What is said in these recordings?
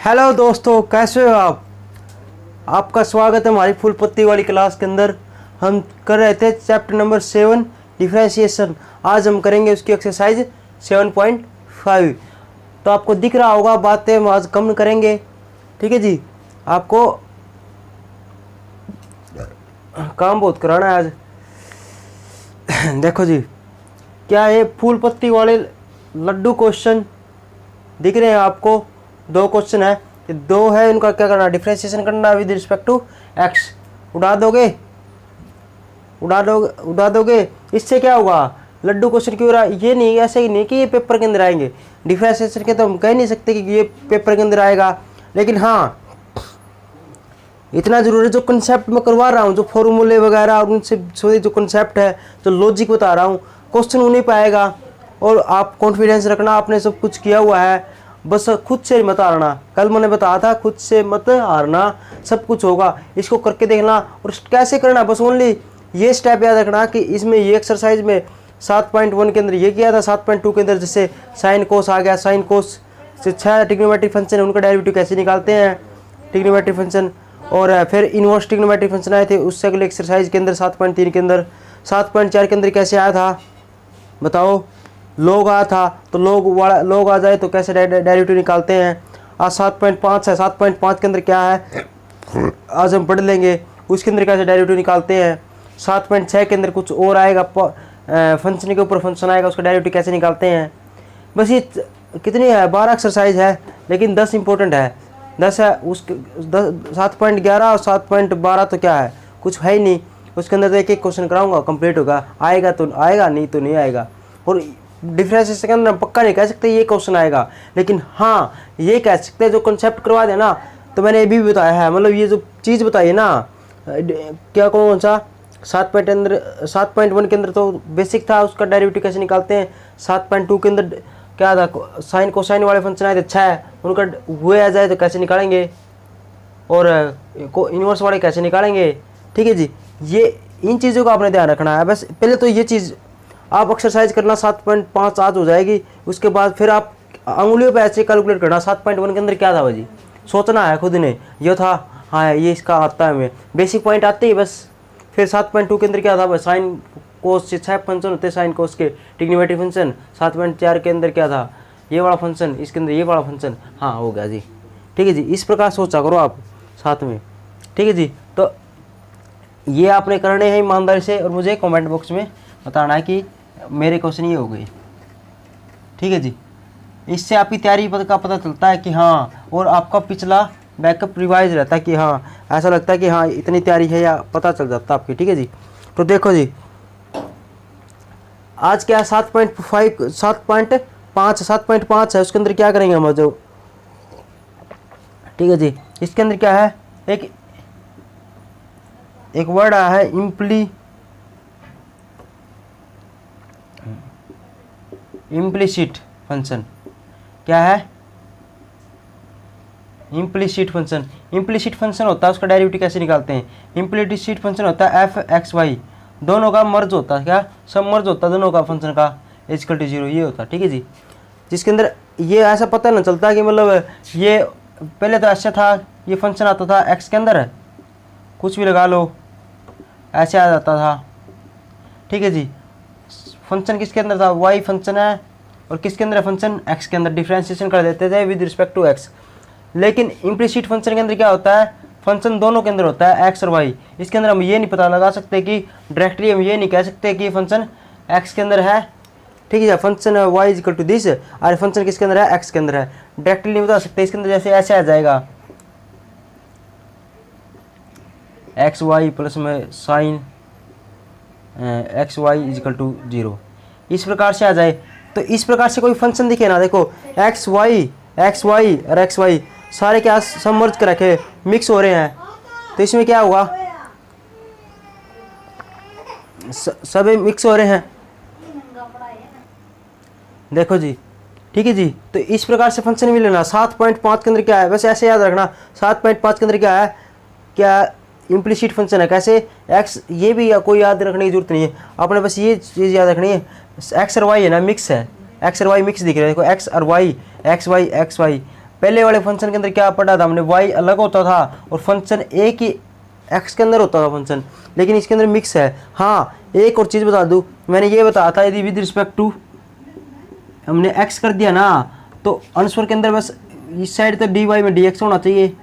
Hello दोस्तों, कैसे हो आप। आपका स्वागत है हमारी फुल पत्ती वाली क्लास के अंदर। हम कर रहे थे चैप्टर नंबर 7 डिफरेंशिएशन। आज हम करेंगे उसकी एक्सरसाइज 7.5। तो आपको दिख रहा होगा, बातें हम आज कम करेंगे, ठीक है जी। आपको काम बहुत कराना है आज। देखो जी, क्या ये फूल पत्ती वाले लड्डू क्वेश्चन दिख रहे हैं आपको। दो क्वेश्चन है, ये दो है, इनका क्या करना, डिफरेंशिएशन करना विद रिस्पेक्ट टू एक्स। उड़ा दोगे। इससे क्या होगा, लड्डू क्वेश्चन क्यों रहा, ये नहीं, ऐसे ही नहीं कि ये पेपर के अंदर आएंगे। डिफरेंशिएशन के तो हम कह नहीं सकते कि ये पेपर के अंदर आएगा, लेकिन हाँ इतना जरूर है, जो कंसेप्ट मैं करवा रहा हूँ, जो फॉर्मूले वगैरह और उनसे जो कंसेप्ट है, जो लॉजिक बता रहा हूँ, क्वेश्चन उन्हीं पे आएगा। और आप कॉन्फिडेंस रखना, आपने सब कुछ किया हुआ है, बस खुद से मत हारना। कल मैंने बताया था, खुद से मत हारना, सब कुछ होगा। इसको करके देखना और कैसे करना, बस ओनली ये स्टेप याद रखना कि इसमें ये एक्सरसाइज में 7.1 के अंदर ये किया था, 7.2 के अंदर जैसे साइन कोस आ गया, साइन कोस से 6 ट्रिग्नोमेट्रिक फंक्शन है, उनका डेरिवेटिव कैसे निकालते हैं, ट्रिग्नोमेट्रिक फंक्शन। और फिर इनवर्स ट्रिग्नोमेट्रिक फंक्शन आए थे उससे अगले एक्सरसाइज के अंदर 7.3 के अंदर। 7.4 के अंदर कैसे आया था बताओ, लोग आया था, तो लोग आ जाए तो कैसे डेरिवेटिव निकालते हैं। आज 7.5 है, 7.5 के अंदर क्या है आज हम पढ़ लेंगे, उसके अंदर कैसे डेरिवेटिव निकालते हैं। 7.6 के अंदर कुछ और आएगा, फंक्शन के ऊपर फंक्शन आएगा, उसका डेरिवेटिव कैसे निकालते हैं। बस ये कितनी है, 12 एक्सरसाइज है, लेकिन 10 इंपॉर्टेंट है। 10 है उसके 7.11 और 7.12 तो क्या है, कुछ है ही नहीं। उसके अंदर तो एक एक क्वेश्चन कराऊंगा, कंप्लीट होगा, आएगा तो आएगा, नहीं तो नहीं आएगा। और डिफरेंशिएशन के अंदर पक्का नहीं कह सकते ये क्वेश्चन आएगा, लेकिन हाँ ये कह सकते हैं जो कंसेप्ट करवा देना। तो मैंने ये भी बताया है, मतलब ये जो चीज़ बताई है ना, क्या कौन सा 7.1 के अंदर तो बेसिक था, उसका डेरिवेटिव कैसे निकालते हैं। 7.2 के अंदर क्या था, साइन कोसाइन वाले फंक्शन आए थे 6, उनका हुए आ जाए तो कैसे निकालेंगे, और इनवर्स वाले कैसे निकालेंगे, ठीक है जी। ये इन चीज़ों का आपने ध्यान रखना है। बस पहले तो ये चीज़ आप एक्सरसाइज करना, 7.5 आज हो जाएगी। उसके बाद फिर आप अंगुलियों पे ऐसे कैलकुलेट करना, 7.1 के अंदर क्या था भाजी, सोचना है खुद ने, ये था, हाँ ये इसका आता है, हमें बेसिक पॉइंट आते ही बस। फिर 7.2 के अंदर क्या था, साइन कोस से 6 फंक्शन होते हैं, साइन कोस के ट्रिग्नोमेट्रिक फंक्शन। 7.4 के अंदर क्या था, ये वाला फंक्शन, इसके अंदर ये वाला फंक्शन, हाँ हो गया जी, ठीक है जी। इस प्रकार सोचा करो आप साथ में, ठीक है जी। तो ये आपने करने हैं ईमानदारी से, और मुझे कमेंट बॉक्स में बताना है कि मेरे क्वेश्चन ये हो गए, ठीक है जी। इससे आपकी तैयारी का पता चलता है कि हाँ, और आपका पिछला बैकअप रिवाइज रहता है कि हाँ, ऐसा लगता है कि हाँ इतनी तैयारी है, या पता चल जाता है आपकी, ठीक है जी। तो देखो जी, आज क्या 7.5 है, उसके अंदर क्या करेंगे हम जो, ठीक है जी। इसके अंदर क्या है, एक वर्ड आया है इम्प्लिसिट फंक्शन। क्या है, इम्प्लिसिट फंक्शन। इम्प्लिसिट फंक्शन होता है, उसका डेरिवेटिव कैसे निकालते हैं। इम्प्लिसिट फंक्शन होता है f(x,y) दोनों का मर्ज होता है, क्या सब मर्ज होता है दोनों का फंक्शन का, = 0 ये होता है, ठीक है जी। जिसके अंदर ये ऐसा पता ना चलता कि मतलब ये पहले तो ऐसा था, ये फंक्शन आता था x के अंदर, कुछ भी लगा लो, ऐसे आ जाता था, ठीक है जी। फंक्शन किसके अंदर था, y फंक्शन है, और किसके अंदर है फंक्शन, x के अंदर। डिफरेंशिएशन कर देते थे विद रिस्पेक्ट टू x। लेकिन इम्प्लिसिट फंक्शन के अंदर क्या होता है, फंक्शन दोनों के अंदर होता है, x और y। इसके अंदर हम ये नहीं पता लगा सकते कि डायरेक्टली हम ये नहीं कह सकते कि फंक्शन x के अंदर है, ठीक है। फंक्शन y = दिस, और फंक्शन किसके अंदर है, x के अंदर है, डायरेक्टली नहीं बता सकते। इसके अंदर जैसे ऐसे आ जाएगा, xy प्लस में साइन xy = 0, इस प्रकार से आ जाए। तो इस प्रकार से कोई फंक्शन दिखे ना, देखो xy और xy सारे क्या सबमर्ज कर रखे, मिक्स हो रहे हैं, तो इसमें क्या होगा, सभी मिक्स हो रहे हैं, देखो जी, ठीक है जी। तो इस प्रकार से फंक्शन भी लेना। 7.5 के अंदर क्या है, बस ऐसे याद रखना, 7.5 के अंदर क्या है, क्या इम्प्लिसिट फंक्शन है, कैसे x, ये भी कोई याद रखने की जरूरत नहीं है, आपने बस ये चीज़ याद रखनी है, x और y है ना, मिक्स है, x और y मिक्स दिख रहे हैं, देखो x और y, xy पहले वाले फंक्शन के अंदर क्या पढ़ा था हमने, y अलग होता था और फंक्शन एक ही x के अंदर होता था फंक्शन, लेकिन इसके अंदर मिक्स है। हाँ एक और चीज़ बता दूँ, मैंने ये बताया था यदि विद रिस्पेक्ट टू हमने x कर दिया ना, तो आंसर के अंदर बस इस साइड तो dy में dx होना चाहिए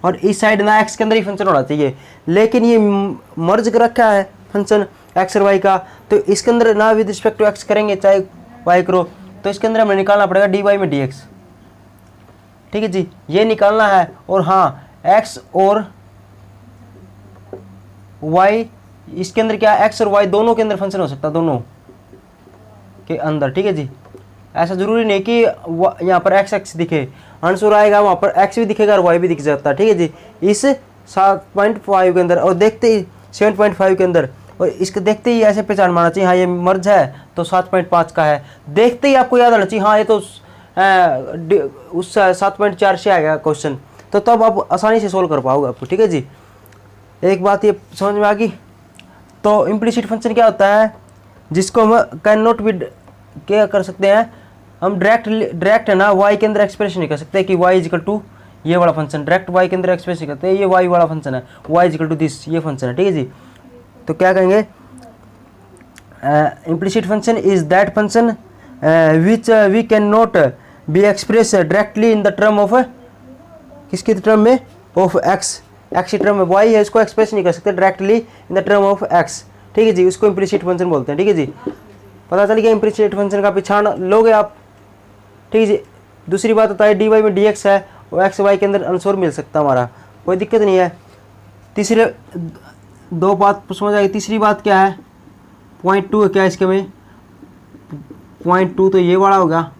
और इस साइड ना x के अंदर ही फंक्शन होना चाहिए, लेकिन ये मर्ज कर रखा है फंक्शन x और y का, तो इसके अंदर ना विद रिस्पेक्ट टू x करेंगे चाहे y करो, तो इसके अंदर हमें निकालना पड़ेगा dy में dx। ठीक है जी, ये निकालना है। और हाँ x और y, इसके अंदर क्या x और y दोनों के अंदर फंक्शन हो सकता है, दोनों के अंदर। ठीक है जी, ऐसा जरूरी नहीं कि यहाँ पर x x दिखे, आंसर आएगा वहाँ पर x भी दिखेगा और y भी दिख जाता है। ठीक है जी, इस 7.5 के अंदर और देखते ही 7.5 के अंदर, और इसको देखते ही ऐसे पहचान मारना चाहिए हाँ ये मर्ज है तो 7.5 का है। देखते ही आपको याद आना चाहिए हाँ ये तो उस 7.4 से आएगा क्वेश्चन, तो तब आप आसानी से सोल्व कर पाओगे आपको। ठीक है जी, एक बात ये समझ में आ गई। तो इम्प्लिसिट फंक्शन क्या होता है, जिसको हम कैन नॉट बी क्या कर सकते हैं, हम डायरेक्ट है ना y के अंदर एक्सप्रेशन नहीं कर सकते कि y इजिकल टू ये वाला फंक्शन, डायरेक्ट y के अंदर एक्सप्रेस करते हैं ये y वाला फंक्शन है, y इजिकल टू दिस ये फंक्शन है। ठीक है जी, तो क्या कहेंगे, implicit function is that function which we can not be express directly in the term of, किसकी टर्म में, ऑफ x, x की टर्म में y है, इसको एक्सप्रेस नहीं कर सकते directly in the term of x। ठीक है जी, उसको इम्प्लिसिट फंक्शन बोलते हैं। ठीक है जी, पता चल गया इम्प्लिसिट फंक्शन का पहचान लोगे आप। ठीक है जी, दूसरी बात होता है dy में dx है और x y के अंदर आंसर मिल सकता है हमारा, कोई दिक्कत नहीं है। तीसरे दो बात समझ आएगी। तीसरी बात क्या है, पॉइंट 2 है क्या इसके में, पॉइंट 2 तो ये वाला होगा,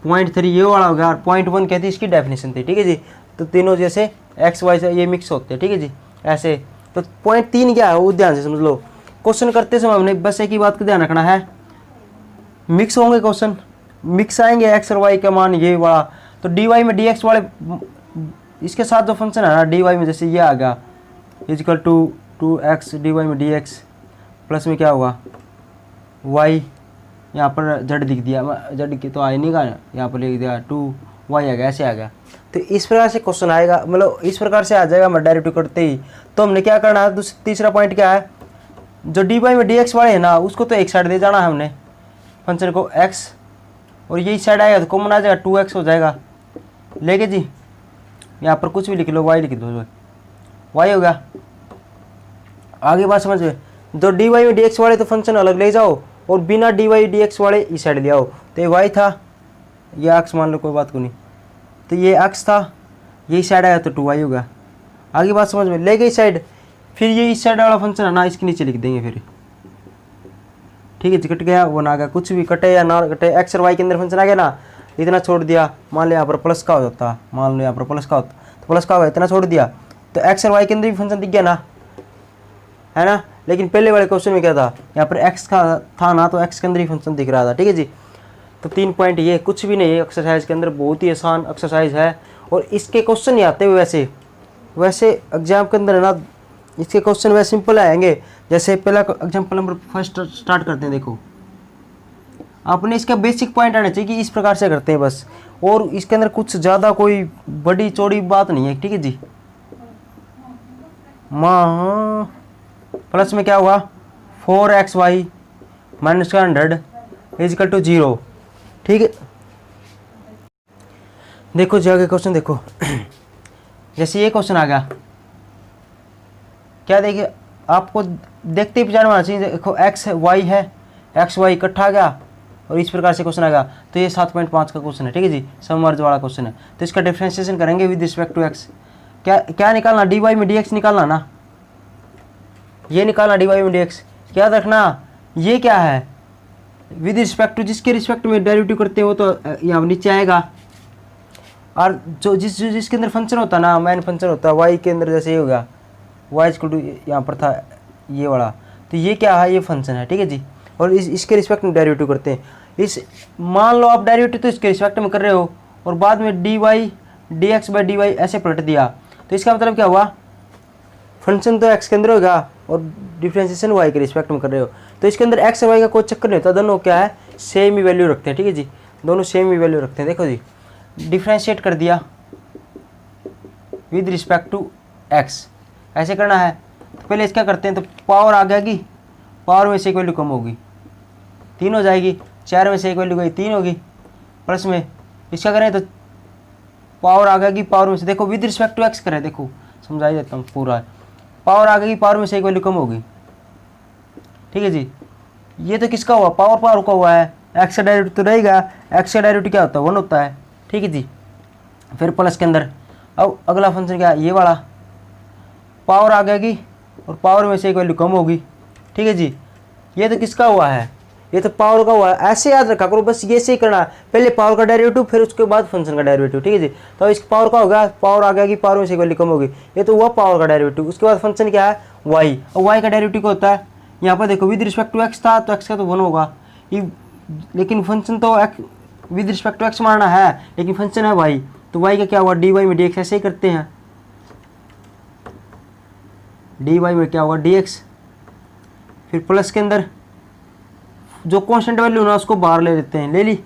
पॉइंट 3 ये वाला होगा और पॉइंट 1 कहती है इसकी डेफिनेशन थी। ठीक है जी, तो तीनों जैसे एक्स वाई से ये मिक्स होते हैं। ठीक है जी, ऐसे तो पॉइंट 3 क्या है वो ध्यान से समझ लो। क्वेश्चन करते समय हमने बस एक ही बात का ध्यान रखना है, मिक्स होंगे क्वेश्चन, मिक्स आएंगे एक्स और वाई का मान ये वाला, तो डी वाई में डी एक्स वाले इसके साथ जो फंक्शन है ना डी वाई में, जैसे ये आ गया equal to 2x d y में डी एक्स प्लस में क्या हुआ y, यहाँ पर z लिख दिया, z की तो आई नहीं का, यहाँ पर लिख दिया 2y आ गया, ऐसे आ गया। तो इस प्रकार से क्वेश्चन आएगा, मतलब इस प्रकार से आ जाएगा मैं डायरेक्ट करते ही। तो हमने क्या करना है, तीसरा पॉइंट क्या है, जो डी वाई में डी एक्स वाले है ना उसको तो एक साइड दे जाना है हमने फंक्शन को x, और ये इस साइड आएगा तो कॉमन आ जाएगा 2x हो जाएगा, लेके जी यहाँ पर कुछ भी लिख लो, y लिख दो, y हो गया। आगे बात समझ में, जो डी वाई में डी एक्स वाले तो फंक्शन अलग ले जाओ और बिना डी वाई डी एक्स वाले इस साइड ले आओ, तो ये y था, ये x मान लो कोई बात को नहीं, तो ये x था, ये इस साइड आया तो 2y होगा। आगे बात समझ में, ले गई साइड, फिर ये इस साइड वाला फंक्शन है ना इसके नीचे लिख देंगे फिर। ठीक है जी, कट गया वो ना गया, कुछ भी कटे या ना कटे, एक्स और वाई के अंदर फंक्शन आ गया ना, इतना छोड़ दिया, मान लो यहाँ पर प्लस का हो जाता, मान लो यहाँ पर प्लस का होता तो प्लस का होगा, इतना छोड़ दिया तो एक्स और वाई के अंदर भी फंक्शन दिख गया ना, है ना। लेकिन पहले वाले क्वेश्चन में क्या था, यहाँ पर एक्स का था ना तो एक्स के अंदर ही फंक्शन दिख रहा था। ठीक है जी, तो 3 पॉइंट ये कुछ भी नहीं है एक्सरसाइज के अंदर, बहुत ही आसान एक्सरसाइज है और इसके क्वेश्चन नहीं आते वैसे एग्जाम के अंदर है ना, इसके क्वेश्चन वैसे सिंपल आएंगे। जैसे पहला एग्जाम्पल नंबर फर्स्ट स्टार्ट करते हैं, देखो आपने इसका बेसिक पॉइंट आना चाहिए कि इस प्रकार से करते हैं बस, और इसके अंदर कुछ ज़्यादा कोई बड़ी चौड़ी बात नहीं है। ठीक है जी, माँ प्लस में क्या हुआ 4xy माइनस 100 इजिकल टू 0। ठीक है, देखो जी आगे क्वेश्चन देखो जैसे ये क्वेश्चन आ गया, क्या देखिए आपको देखते ही पहचान होना चाहिए, देखो एक्स वाई है, एक्स वाई इकट्ठा आ गया और इस प्रकार से क्वेश्चन आ गया, तो ये 7.5 का क्वेश्चन है। ठीक है जी, समवर्ज वाला क्वेश्चन है, तो इसका डिफरेंशिएशन करेंगे विद रिस्पेक्ट टू एक्स। क्या निकालना, डी वाई में डी एक्स निकालना ना, ये निकालना डी वाई में डी एक्स। याद रखना ये क्या है, विद रिस्पेक्ट टू, जिसके रिस्पेक्ट में डेरिवेटिव करते हो तो यहाँ नीचे आएगा, और जो जिसके अंदर फंक्शन होता है ना, मेन फंक्शन होता है वाई के अंदर, जैसे ये हो गया वाई इक्वल टू यहाँ पर था ये वाला, तो ये क्या है, ये फंक्शन है। ठीक है जी, और इसके रिस्पेक्ट में डेरिवेटिव करते हैं। इस मान लो आप डेरिवेटिव तो इसके रिस्पेक्ट में कर रहे हो और बाद में d y d x by d y ऐसे पलट दिया, तो इसका मतलब क्या हुआ, फंक्शन तो एक्स के अंदर होगा और डिफ्रेंशिएशन वाई के रिस्पेक्ट में कर रहे हो, तो इसके अंदर एक्स और वाई का कोई चक्कर नहीं होता, दोनों क्या है सेम ही वैल्यू रखते हैं। ठीक है जी, दोनों सेम ही वैल्यू रखते हैं। देखो जी डिफ्रेंशिएट कर दिया विद रिस्पेक्ट टू एक्स, ऐसे करना है। तो पहले इसका करते हैं, तो पावर आ गया कि पावर में से एक वैल्यू कम होगी 3 हो जाएगी, 4 में से एक वैल्यू गई 3 होगी, प्लस में इसका करें तो पावर आ गया कि पावर में से, देखो विद रिस्पेक्ट टू एक्स करें, देखो समझाई देता हूँ पूरा। पावर आ गया कि पावर में से एक वैल्यू कम होगी, ठीक है जी। ये तो किसका हुआ, पावर पावर का हुआ है, एक्स का डेरिवेटिव तो रहेगा, एक्स का डेरिवेटिव क्या होता है 1 होता है, ठीक है जी। फिर प्लस के अंदर अब अगला फंक्शन क्या है, ये वाला पावर आ गया कि और पावर में से एक वैल्यू कम होगी, ठीक है जी। ये तो किसका हुआ है, ये तो पावर का हुआ है, ऐसे याद रखा करो बस, ये से ही करना है, पहले पावर का डेरिवेटिव फिर उसके बाद फंक्शन का डेरिवेटिव, ठीक है जी। तो इस पावर का होगा, पावर आ गया कि पावर में से एक वैल्यू कम होगी, ये तो हुआ पावर का डेरिवेटिव। उसके बाद फंक्शन क्या है वाई, और वाई का डेरिवेटिव क्या होता है, यहाँ पर देखो विद रिस्पेक्ट टू एक्स था तो एक्स का तो 1 होगा, लेकिन फंक्शन तो विद रिस्पेक्ट टू एक्स मारना है, लेकिन फंक्शन है वाई, तो वाई का क्या हुआ डी वाई में डी एक्स, ऐसे ही करते हैं, डी वाई में क्या होगा डी एक्स। फिर प्लस के अंदर जो कांस्टेंट वैल्यू ना उसको बाहर ले लेते हैं, ले ली,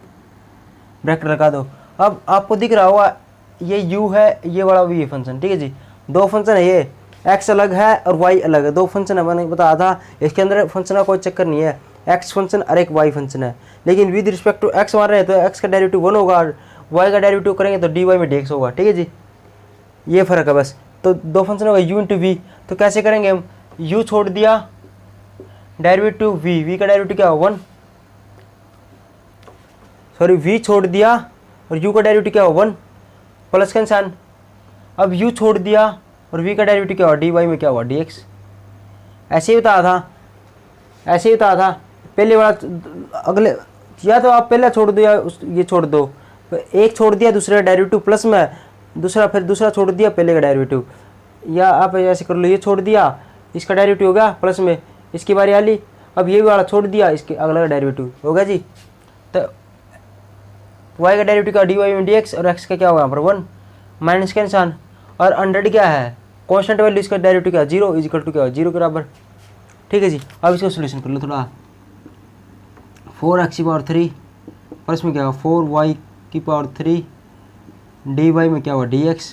ब्रैकेट लगा दो। अब आपको दिख रहा होगा ये u है, ये वाला भी है फंक्शन, ठीक है जी। दो फंक्शन है, ये x अलग है और y अलग है, दो फंक्शन है, मैंने बताया था इसके अंदर फंक्शन का कोई चक्कर नहीं है, x फंक्शन और एक y फंक्शन है, लेकिन विद रिस्पेक्ट टू x मार रहे हैं तो x का डेरिवेटिव 1 होगा, y का डेरिवेटिव करेंगे तो dy में dx होगा, ठीक है जी। ये फर्क है बस। तो दो फंक्शन होगा u इंटू वी, तो कैसे करेंगे हम, u छोड़ दिया डेरिवेटिव v का डेरिवेटिव क्या होगा 1, सॉरी v छोड़ दिया और u का डेरिवेटिव क्या होगा 1, प्लस का निशान। अब u छोड़ दिया और v का डेरिवेटिव क्या होगा dy में क्या होगा dx, ऐसे ही बताया था, ऐसे ही बताया था पहले वाला। अगले या तो आप पहले छोड़ दो या ये छोड़ दो, एक छोड़ दिया दूसरे का डेरिवेटिव प्लस में, दूसरा फिर दूसरा छोड़ दिया पहले का डेरिवेटिव, या आप ऐसे कर लो, ये छोड़ दिया इसका डेरिवेटिव हो गया प्लस में, इसकी बारी आ ली, अब ये वाला छोड़ दिया इसके अगला का डेरिवेटिव होगा जी। तो y का डेरिवेटिव का dy में dx और x का क्या होगा यहाँ पर 1, माइनस का निशान, और 100 क्या है कांस्टेंट वैल्यू, इसका डेरिवेटिव क्या 0 इज इक्वल टू क्या हो 0 के बराबर, ठीक है जी। अब इसका सोल्यूशन कर लो थोड़ा, 4x की पावर 3 प्लस में क्या होगा 4y की पावर 3 dy में क्या होगा dx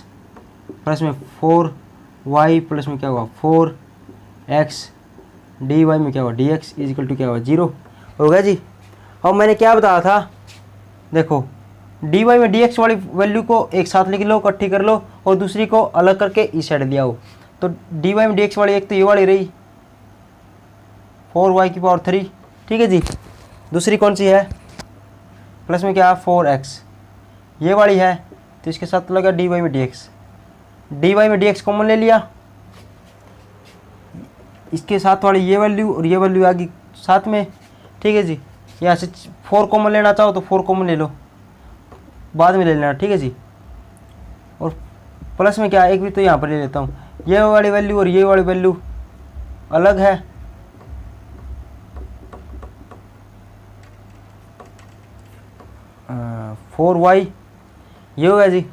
प्लस में 4y प्लस में क्या होगा 4x dy में क्या होगा dx इज इक्वल टू क्या होगा 0 होगा जी। और मैंने क्या बताया था, देखो dy में dx वाली वैल्यू को एक साथ लिख लो, इकट्ठी कर लो, और दूसरी को अलग करके इस साइड लिया हो, तो dy में dx वाली एक तो ये वाली रही 4y की पावर 3, ठीक है जी। दूसरी कौन सी है, प्लस में क्या है 4x, ये वाली है, तो इसके साथ लगा dy में dx, dy में dx कॉमन ले लिया, इसके साथ वाली ये वैल्यू और ये वैल्यू आ गई साथ में, ठीक है जी। यहाँ से 4 कॉमन लेना चाहो तो 4 कॉमन ले लो, बाद में ले लेना, ठीक है जी। और प्लस में क्या एक भी तो यहाँ पर ले लेता हूँ, ये वाली वैल्यू और ये वाली वैल्यू अलग है, 4y ये होगा जी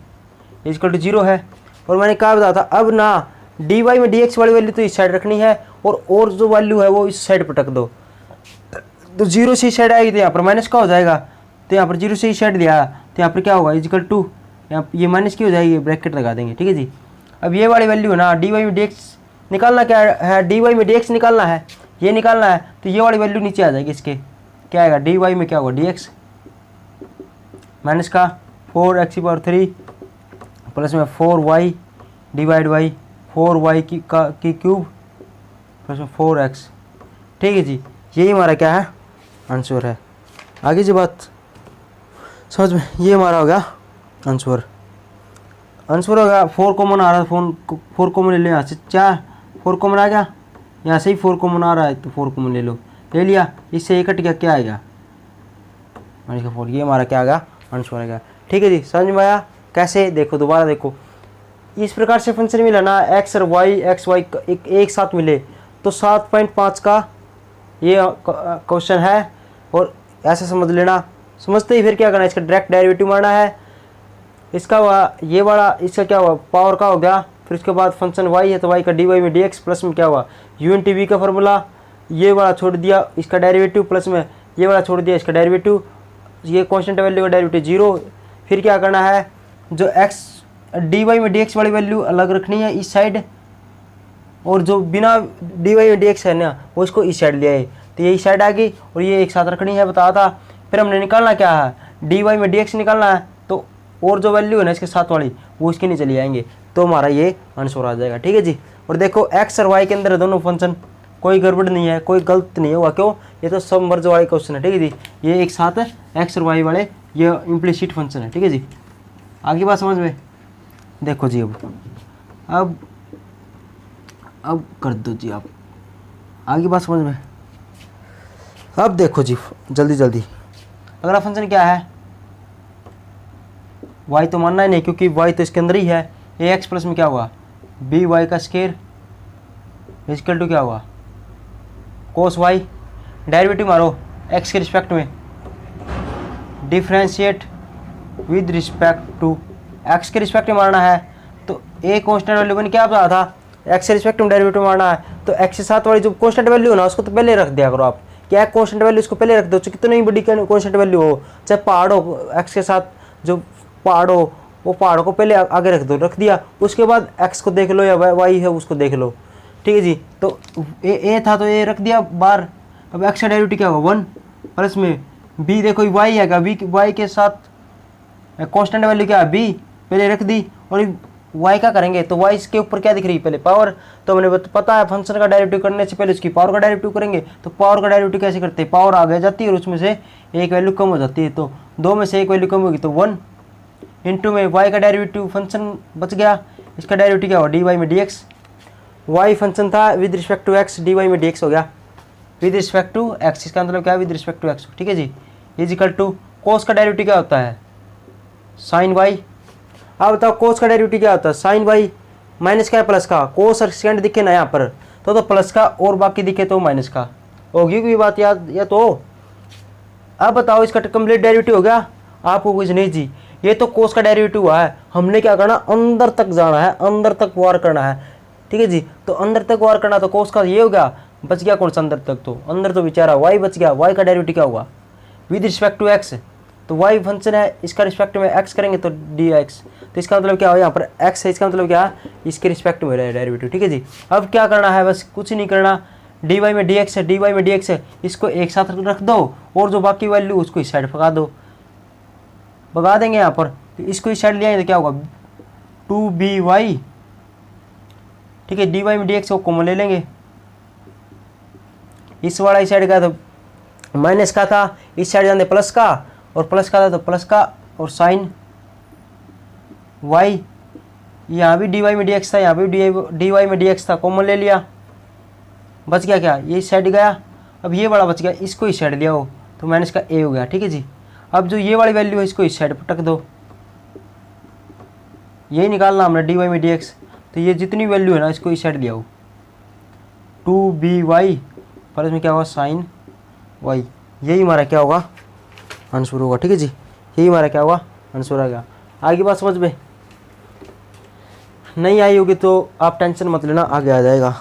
इक्वल टू 0 है। और मैंने क्या बताया था, अब ना dy में dx वाली वैल्यू तो इस साइड रखनी है, और जो वैल्यू है वो इस साइड पर रख दो, तो 0 से इस साइड आएगी तो यहाँ पर माइनस का हो जाएगा, तो यहाँ पर 0 से इस साइड दिया तो यहाँ पर क्या होगा इक्वल टू, यहाँ ये माइनस की हो जाएगी, ब्रैकेट लगा देंगे, ठीक है जी। अब ये वाली वैल्यू है ना dy में dx निकालना, क्या है dy में dx निकालना है, ये निकालना है, तो ये वाली वैल्यू नीचे आ जाएगी, इसके क्या आएगा dy में क्या होगा dx माइनस का 4x की पावर 3 प्लस में 4y डिवाइड बाई 4y की क्यूब प्लस में 4x, ठीक है जी। यही हमारा क्या है आंसर है। आगे जी बात समझ में, ये हमारा हो गया आंसर, आंसर हो गया। 4 कॉमन आ रहा है, 4 कॉमन ले लो, यहाँ से 4 कॉमन आ गया, यहाँ से ही 4 कॉमन आ रहा है तो 4 कॉमन ले लो, ले लिया, इससे एक कट गया, क्या आएगा 4, ये हमारा क्या आ गया आंसर आएगा, ठीक है जी। समझ में आया कैसे, देखो दोबारा देखो, इस प्रकार से फंक्शन मिला ना x और y, एक्स वाई एक साथ मिले तो 7.5 का ये क्वेश्चन है, और ऐसे समझ लेना। समझते ही फिर क्या करना है, इसका डायरेक्ट डेरिवेटिव मारना है, इसका हुआ ये वाला, इसका क्या हुआ पावर का हो गया, फिर उसके बाद फंक्शन y है तो y का dy में dx प्लस में क्या हुआ u इंटू वी का फॉर्मूला, ये वाला छोड़ दिया इसका डेरिवेटिव, प्लस में ये वाला छोड़ दिया इसका डेरिवेटिव, ये कांस्टेंट वैल्यू का डेरिवेटिव 0, फिर क्या करना है, जो एक्स dy में dx वाली वैल्यू अलग रखनी है इस साइड, और जो बिना dy में dx है ना वो इसको इस साइड ले आए, तो ये इस साइड आ गई और ये एक साथ रखनी है, बताया था। फिर हमने निकालना क्या है, dy में dx निकालना है, तो और जो वैल्यू है ना इसके साथ वाली वो इसके नीचे ले आएंगे, तो हमारा ये आंसर आ जाएगा। ठीक है जी। और देखो एक्स और वाई के अंदर दोनों फंक्शन, कोई गड़बड़ नहीं है, कोई गलत नहीं हुआ, क्यों, ये तो समवर्ज वाले क्वेश्चन है। ठीक है जी, ये एक साथ है एक्स और वाई वाले, ये इम्प्लिसिट फंक्शन है। ठीक है जी, आगे बात समझ में। देखो जी अब कर दो जी आप, आगे बात समझ में। अब देखो जी जल्दी जल्दी, अगला फंक्शन क्या है, y तो मानना ही नहीं क्योंकि y तो इसके अंदर ही है। ए एक्स प्लस में क्या हुआ, बी वाई का स्क्वायर इक्वल टू क्या हुआ, कोस वाई। डेरिवेटिव मारो x के रिस्पेक्ट में, differentiate with respect to x के रिस्पेक्ट में मारना है, तो ए कॉन्स्टेंट वैल्यू बन क्या बता था, x के रिस्पेक्ट में डेरिवेटिव मारना है, तो x के साथ वाली जो कॉन्स्टेंट वैल्यू है ना उसको तो पहले रख दिया करो आप, क्या कॉन्स्टेंट वैल्यू इसको पहले रख दो, कितनी ही बड़ी कॉन्स्टेंट वैल्यू हो, चाहे पहाड़ हो, x के साथ जो पहाड़ हो वो पहाड़ को पहले आगे रख दो, रख दिया, उसके बाद x को देख लो या y है उसको देख लो। ठीक है जी, तो ए था तो ए रख दिया बाहर। अब x का डेरिवेटिव क्या होगा 1 प्लस में b, देखो y है क्या, y के साथ कांस्टेंट वैल्यू क्या है b, पहले रख दी, और y का करेंगे तो y के ऊपर क्या दिख रही है, पहले पावर, तो हमने पता है फंक्शन का डेरिवेटिव करने से पहले उसकी पावर का डेरिवेटिव करेंगे, तो पावर का डेरिवेटिव कैसे करते हैं, पावर आगे जाती है और उसमें से एक वैल्यू कम हो जाती है, तो 2 में से एक वैल्यू कम होगी, तो 1 इंटू में y का डेरिवेटिव फंक्शन बच गया, इसका डेरिवेटिव क्या हुआ dy में dx, y फंक्शन था with respect to x, dy में dx हो गया विद रिस्पेक्ट टू x, इसका मतलब क्या है विद रिस्पेक्ट टू x। ठीक है जी, इज इक्वल टू कोस का डेरिवेटिव क्या होता है साइन y। अब बताओ कोस का डेरिवेटिव क्या होता है साइन y, माइनस का है प्लस का, कोस और सेकेंड दिखे ना यहाँ पर तो प्लस का, और बाकी दिखे तो माइनस का, होगी कोई बात याद या तो। अब बताओ इसका कंप्लीट डेरिवेटिव हो गया, आपको कुछ नहीं जी, ये तो कोस का डेरिवेटिव हुआ है, हमने क्या करना अंदर तक जाना है, अंदर तक वार करना है। ठीक है जी, तो अंदर तक वार करना, तो कोस का ये हो गया, बच गया कौन सा अंदर तक, तो अंदर तो बेचारा y बच गया, y का डेरिवेटिव क्या हुआ विद रिस्पेक्ट टू x, तो y फंक्शन है इसका रिस्पेक्ट में x करेंगे तो dx, तो इसका मतलब क्या हो, यहाँ पर x है, इसका मतलब क्या है इसके रिस्पेक्ट में डेरिवेटिव। ठीक है जी, अब क्या करना है, बस कुछ नहीं करना, dy में dx है, dy में dx है, इसको एक साथ रख दो, और जो बाकी वैल्यू उसको इस साइड भगा दो, भगा देंगे यहाँ पर, तो इसको इस साइड ले आएंगे तो क्या होगा 2by। ठीक है, dy में dx को कॉमन ले लेंगे, इस वाला इस साइड का तो माइनस का था, इस साइड जाने प्लस का, और प्लस का था तो प्लस का, और साइन y, यहाँ भी dy में dx था, यहाँ भी dy में dx था, कॉमन ले लिया, बच गया क्या, ये इस साइड गया, अब ये वाला बच गया, इसको इस साइड लिया हो तो माइनस का a हो गया। ठीक है जी, अब जो ये वाली वैल्यू है इसको इस साइड पटक दो, यही निकालना हमने dy में dx, तो ये जितनी वैल्यू है ना इसको इस साइड लिया हो, 2by प्लस में क्या होगा साइन y, यही हमारा क्या होगा आंसर होगा। ठीक है जी, यही हमारा क्या होगा आंसर आ गया। आगे बात समझ में नहीं आई होगी तो आप टेंशन मत लेना, आगे आ जाएगा,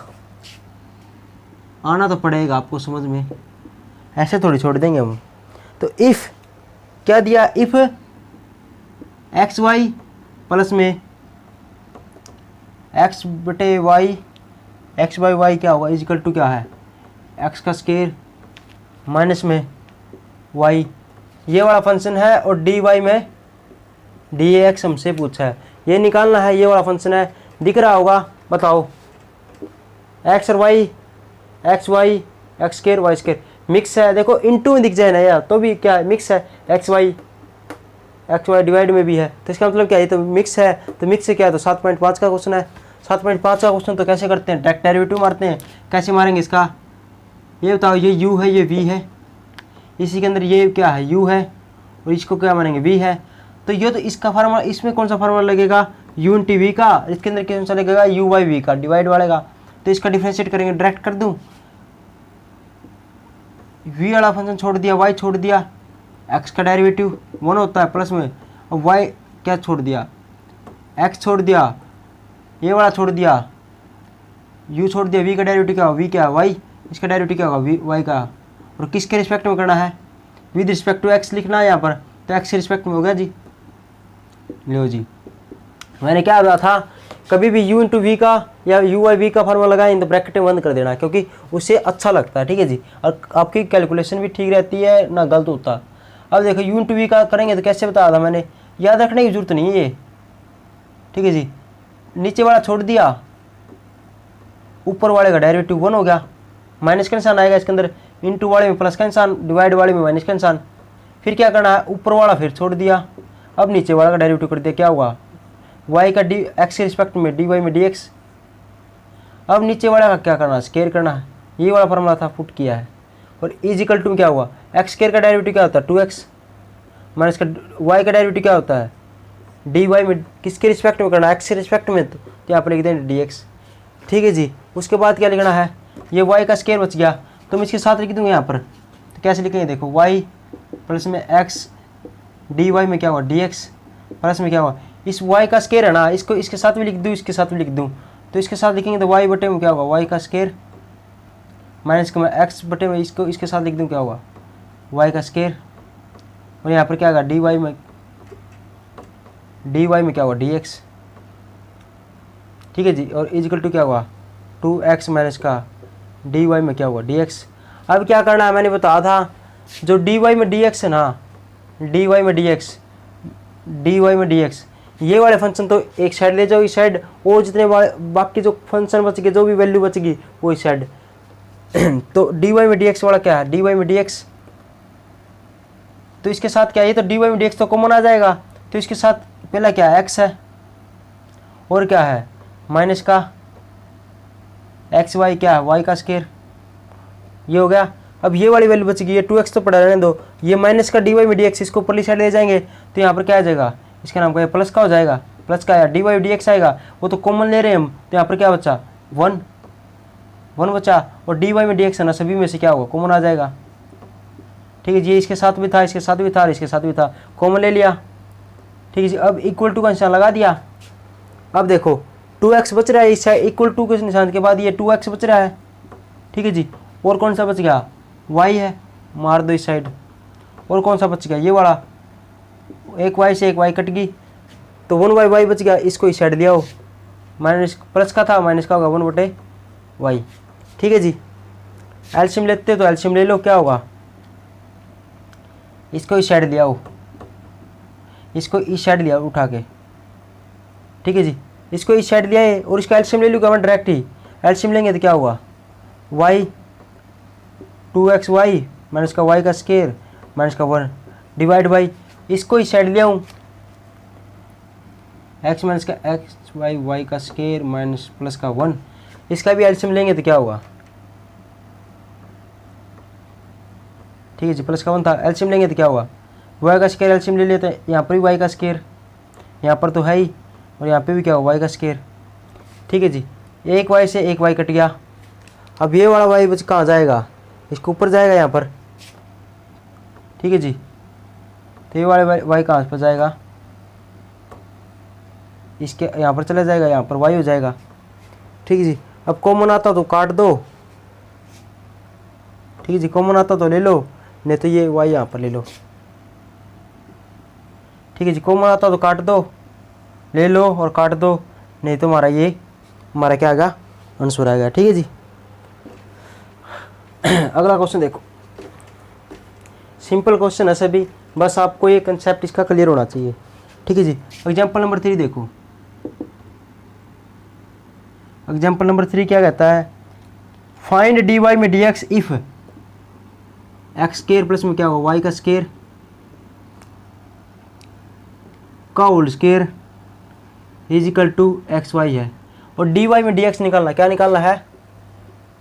आना तो पड़ेगा आपको समझ में, ऐसे थोड़ी छोड़ देंगे हम। तो इफ़ क्या दिया, इफ़ एक्स वाई प्लस में एक्स बटे वाई, एक्स बाई वाई क्या होगा इजिकल टू क्या है एक्स का स्क्वायर माइनस में वाई, ये वाला फंक्शन है, और डी वाई में डी एक्स हमसे पूछा है, ये निकालना है, ये वाला फंक्शन है, दिख रहा होगा, बताओ एक्स और y, x y x square y square mix है, देखो इनटू में दिख जाए ना यार तो भी क्या मिक्स है, एक्स वाई डिवाइड में भी है, तो इसका मतलब क्या है, ये तो मिक्स है, तो मिक्स से क्या है, तो 7.5 का क्वेश्चन है, 7.5 का क्वेश्चन, तो कैसे करते हैं डायरेक्ट डेरिवेटिव मारते हैं, कैसे मारेंगे इसका, ये बताओ, ये u है, ये v है, इसी के अंदर ये क्या है u है, और इसको क्या मानेंगे v है, तो ये तो इसका फार्मूला, इसमें कौन सा फार्मूला लगेगा u इंटी वी का, इसके अंदर कौन सा लगेगा u बाई वी का, डिवाइड वालेगा, तो इसका डिफ्रेंशिएट करेंगे, डायरेक्ट कर दूँ, v वाला फंक्शन छोड़ दिया, y छोड़ दिया, x का डेरिवेटिव 1 होता है प्लस में, और y क्या छोड़ दिया, x छोड़ दिया, ये वाला छोड़ दिया, u छोड़ दिया, v का डेरिवेटिव क्या होगा v क्या y, इसका डेरिवेटिव क्या होगा y का, और किसके रिस्पेक्ट में करना है विद रिस्पेक्ट टू x लिखना है यहाँ पर, तो x के रिस्पेक्ट में हो गया जी, लो जी, मैंने क्या बोला था, कभी भी u इंटू वी का या यू बाई वी का फार्मूला लगाएं तो ब्रैकेट में बंद कर देना, क्योंकि उससे अच्छा लगता है, ठीक है जी, और आपकी कैलकुलेशन भी ठीक रहती है, ना गलत होता। अब देखो u इंटू वी का करेंगे तो कैसे बताया था मैंने, याद रखने की जरूरत नहीं है ये, ठीक है जी। नीचे वाला छोड़ दिया, ऊपर वाले का डेरिवेटिव 1 हो गया, माइनस का निशान आएगा इसके अंदर, इंटू वाले में प्लस का निशान, डिवाइड वाले में माइनस का निशान। फिर क्या करना है, ऊपर वाला फिर छोड़ दिया, अब नीचे वाला का डेरिवेटिव कर दिया, क्या हुआ, y का डी एक्स के रिस्पेक्ट में dy में dx। अब नीचे वाला का क्या करना है, स्केयर करना है, ये वाला फॉर्मूला था, पुट किया है। और इजिकल टू क्या हुआ, एक्स स्केयर का डेरिवेटिव क्या होता है 2x, माइनस का y का डेरिवेटिव क्या होता है dy में, किसके रिस्पेक्ट में करना है, x के रिस्पेक्ट में, तो यहाँ पर लिख दें dx, ठीक है जी। उसके बाद क्या लिखना है, ये y का स्केयर बच गया तो मैं इसके साथ लिख दूँगा यहाँ पर, तो कैसे लिखेंगे देखो, y प्लस में x dy में क्या हुआ dx, प्लस में क्या हुआ, इस y का स्केयर है ना, इसको इसके साथ भी लिख दूँ, इसके साथ भी लिख दूँ, तो इसके साथ लिखेंगे तो y बटे में क्या होगा, y का स्केयर, माइनस का मैं x बटे में इसको इसके साथ लिख दूँ, क्या होगा y का स्केयर, और यहाँ पर क्या होगा dy में क्या होगा dx, ठीक है जी। और इजिकल टू क्या हुआ 2x माइनस का dy में क्या हुआ dx। अब क्या करना है, मैंने बताया था, जो dy में dx है ना, dy में dx, ये वाले फंक्शन तो एक साइड ले जाओ, इस साइड, और जितने बाकी जो फंक्शन बच गए, जो भी वैल्यू बचेगी वो इस साइड। तो dy में dx वाला क्या है, dy में dx, तो इसके साथ क्या है, ये तो dy में dx तो कॉमन आ जाएगा, तो इसके साथ पहला क्या है x है, और क्या है माइनस का xy, क्या है y का स्केयर, ये हो गया। अब ये वाली वैल्यू बचेगी, ये 2x तो पड़ा रहने दो, ये माइनस का dy में dx, इसको ऊपरली साइड ले जाएंगे तो यहाँ पर क्या आ जाएगा, इसका नाम क्या है, प्लस का हो जाएगा, प्लस का आया dy dx आएगा, वो तो कॉमन ले रहे हैं हम, तो यहाँ पर क्या बचा 1 बचा, और dy में dx है ना, सभी में से क्या होगा कॉमन आ जाएगा, ठीक है जी। ये इसके साथ भी था, इसके साथ भी था, इसके साथ भी था, कॉमन ले लिया, ठीक है जी। अब इक्वल टू का निशान लगा दिया, अब देखो 2x बच रहा है इस साइड, इक्वल टू के निशान के बाद ये 2x बच रहा है, ठीक है जी। और कौन सा बच गया, y है, मार दो इस साइड, और कौन सा बच गया ये वाला, एक y से एक y कट गई, तो 1/y बच गया, इसको इस साइड ले आओ, माइनस प्लस का था, माइनस का होगा 1/y, ठीक है जी। एलसीएम लेते तो एलसीएम ले लो, क्या होगा, इसको इस साइड ले आओ, इसको इस साइड ले आओ उठा के, ठीक है जी। इसको इस साइड ले आए और इसका एलसीएम ले लूँगा मैं डायरेक्ट ही, एलसीएम लेंगे तो क्या होगा y 2xy माइनस का y का स्केयर माइनस का 1 डिवाइड बाई, इसको इस साइड ले आऊँ, x माइनस का y का स्केयर माइनस प्लस का 1, इसका भी एलसीएम लेंगे तो क्या होगा, ठीक है जी, प्लस का 1 था, एलसीएम लेंगे तो क्या होगा, y का स्केयर एलसीएम ले लेते हैं, यहाँ पर भी y का स्केयर, यहाँ पर तो है ही, और यहाँ पे भी क्या होगा y का स्केयर, ठीक है जी। एक y से एक y कट गया, अब ये वाला y बच कहाँ जाएगा, इसके ऊपर जाएगा यहाँ पर, ठीक है जी। तो ये वाला y कहाँ पर जाएगा, इसके यहाँ पर चला जाएगा, यहाँ पर y हो जाएगा, ठीक है जी। अब कॉमन आता तो काट दो, ठीक है जी, कॉमन आता तो ले लो, नहीं तो ये y यहाँ पर ले लो, ठीक है जी। कॉमन आता तो काट दो, ले लो और काट दो, नहीं तो हमारा ये हमारा क्या आएगा, आंसर आएगा, ठीक है जी। अगला क्वेश्चन देखो, सिंपल क्वेश्चन है सभी, बस आपको ये कंसेप्ट इसका क्लियर होना चाहिए, ठीक है जी। एग्जाम्पल नंबर 3 देखो, एग्जाम्पल नंबर 3 क्या कहता है, फाइंड dy में dx if x square plus में क्या होगा y का स्केयर का whole square is equal to xy है, और dy में dx निकालना, क्या निकालना है,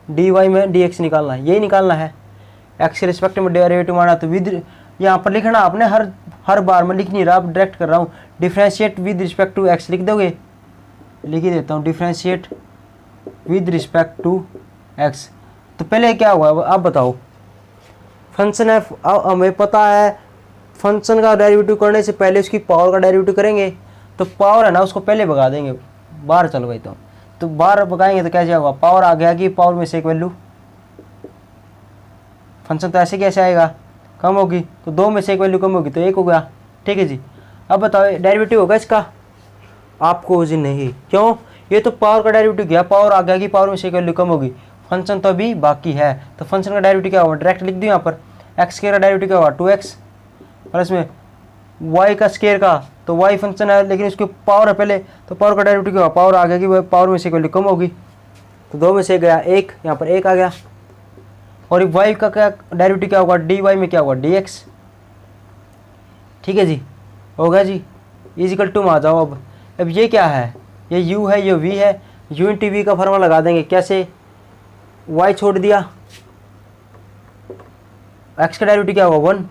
dy में dx निकालना है, यही निकालना है, x के रिस्पेक्ट में डेरिवेटिव माना, तो विद यहाँ पर लिखना आपने, हर बार मैं लिख नहीं रहा, अब डायरेक्ट कर रहा हूँ, differentiate with respect to x लिख दोगे, लिख ही देता हूँ, differentiate with respect to x। तो पहले क्या हुआ आप बताओ, फंक्शन है, हमें पता है फंक्शन का डेरिवेटिव करने से पहले उसकी पावर का डेरिवेटिव करेंगे, तो पावर है ना उसको पहले भगा देंगे बाहर, चलो भाई, तो बाहर भगाएंगे तो कैसे होगा, पावर आ गया कि पावर में से एक वैल्यू, फंक्शन तो ऐसे कैसे आएगा, कम होगी, तो 2 में से एक वैल्यू कम होगी तो 1 हो गया, ठीक है जी। अब बताओ डेरिवेटिव होगा इसका? आपको जी नहीं, क्यों? ये तो पावर का डेरिवेटिव गया, पावर आ गया कि पावर में से वैल्यू कम होगी, फंक्शन तो अभी बाकी है, तो फंक्शन का डेरिवेटिव क्या होगा? डायरेक्ट लिख दूँ यहाँ पर, एक्स स्क्वायर का डेरिवेटिव क्या होगा? 2x प्लस में वाई का स्क्वायर का, तो वाई फंक्शन है लेकिन उसकी पावर है पहले, तो पावर का डेरिवेटिव क्या होगा? पावर आ गया कि वह पावर में से वैल्यू कम होगी, तो 2 में से गया 1, यहाँ पर 1 आ गया। और वाई का क्या डेरिवेटिव क्या होगा? डी वाई में क्या होगा? dx। ठीक है जी, हो गया जी, इजिकल टू में आ जाओ। अब ये क्या है? ये u है, ये v है, u इंटू वी का फॉर्मूला लगा देंगे। कैसे? y छोड़ दिया, x का डेरिवेटिव क्या होगा? 1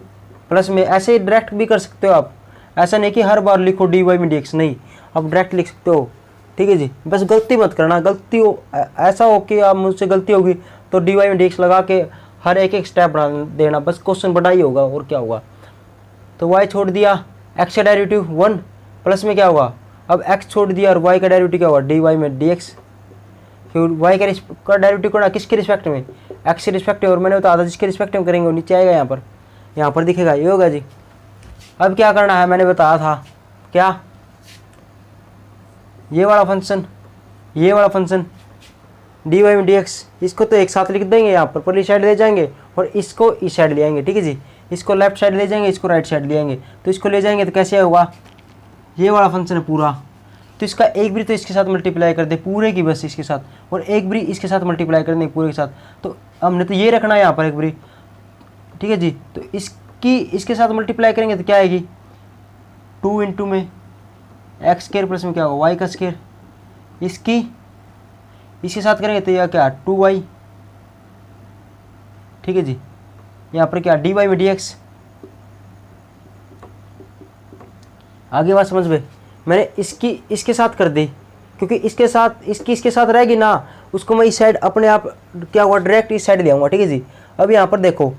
प्लस में, ऐसे डायरेक्ट भी कर सकते हो आप, ऐसा नहीं कि हर बार लिखो dy में dx, नहीं, आप डायरेक्ट लिख सकते हो। ठीक है जी, बस गलती मत करना, गलती हो ऐसा हो कि आप मुझसे गलती होगी तो dy में dx लगा के हर एक एक स्टेप बना देना, बस क्वेश्चन बड़ा ही होगा और क्या होगा। तो y छोड़ दिया, x का डेरिवेटिव 1 प्लस में क्या होगा? अब x छोड़ दिया और y का डेरिवेटिव क्या होगा? dy में dx। फिर y का डेरिवेटिव करना किसके रिस्पेक्ट में? x के रिस्पेक्ट में, और मैंने बताया था जिसके रिस्पेक्ट में करेंगे वो नीचे आएगा, यहाँ पर दिखेगा, ये होगा जी। अब क्या करना है? मैंने बताया था क्या, ये वाला फंक्शन, ये वाला फंक्शन dy में dx, इसको तो एक साथ लिख देंगे, यहाँ पर परली साइड ले जाएंगे और इसको इस साइड ले आएंगे। ठीक है जी, इसको लेफ्ट साइड ले जाएंगे, इसको राइट साइड ले आएंगे, तो इसको ले जाएंगे तो कैसे होगा? ये वाला फंक्शन है पूरा, तो इसका एक बारी तो इसके साथ मल्टीप्लाई कर दे पूरे की, बस इसके साथ, और एक बारी इसके साथ मल्टीप्लाई कर देंगे पूरे के साथ। तो हमने तो ये रखना है यहाँ पर एक बारी। ठीक है जी, तो इसके साथ मल्टीप्लाई करेंगे तो क्या आएगी? 2 इंटू में एक्स स्क्वायर प्लस में क्या होगा? वाई का स्क्वायर। इसके साथ करेंगे तो यह क्या? 2y। ठीक है जी, यहाँ पर क्या? dy में dx। आगे बात समझ में? मैंने इसके साथ कर दी, क्योंकि इसके साथ रहेगी ना, उसको मैं इस साइड अपने आप क्या हुआ? डायरेक्ट इस साइड ले आऊँगा। ठीक है जी, अब यहाँ पर देखो,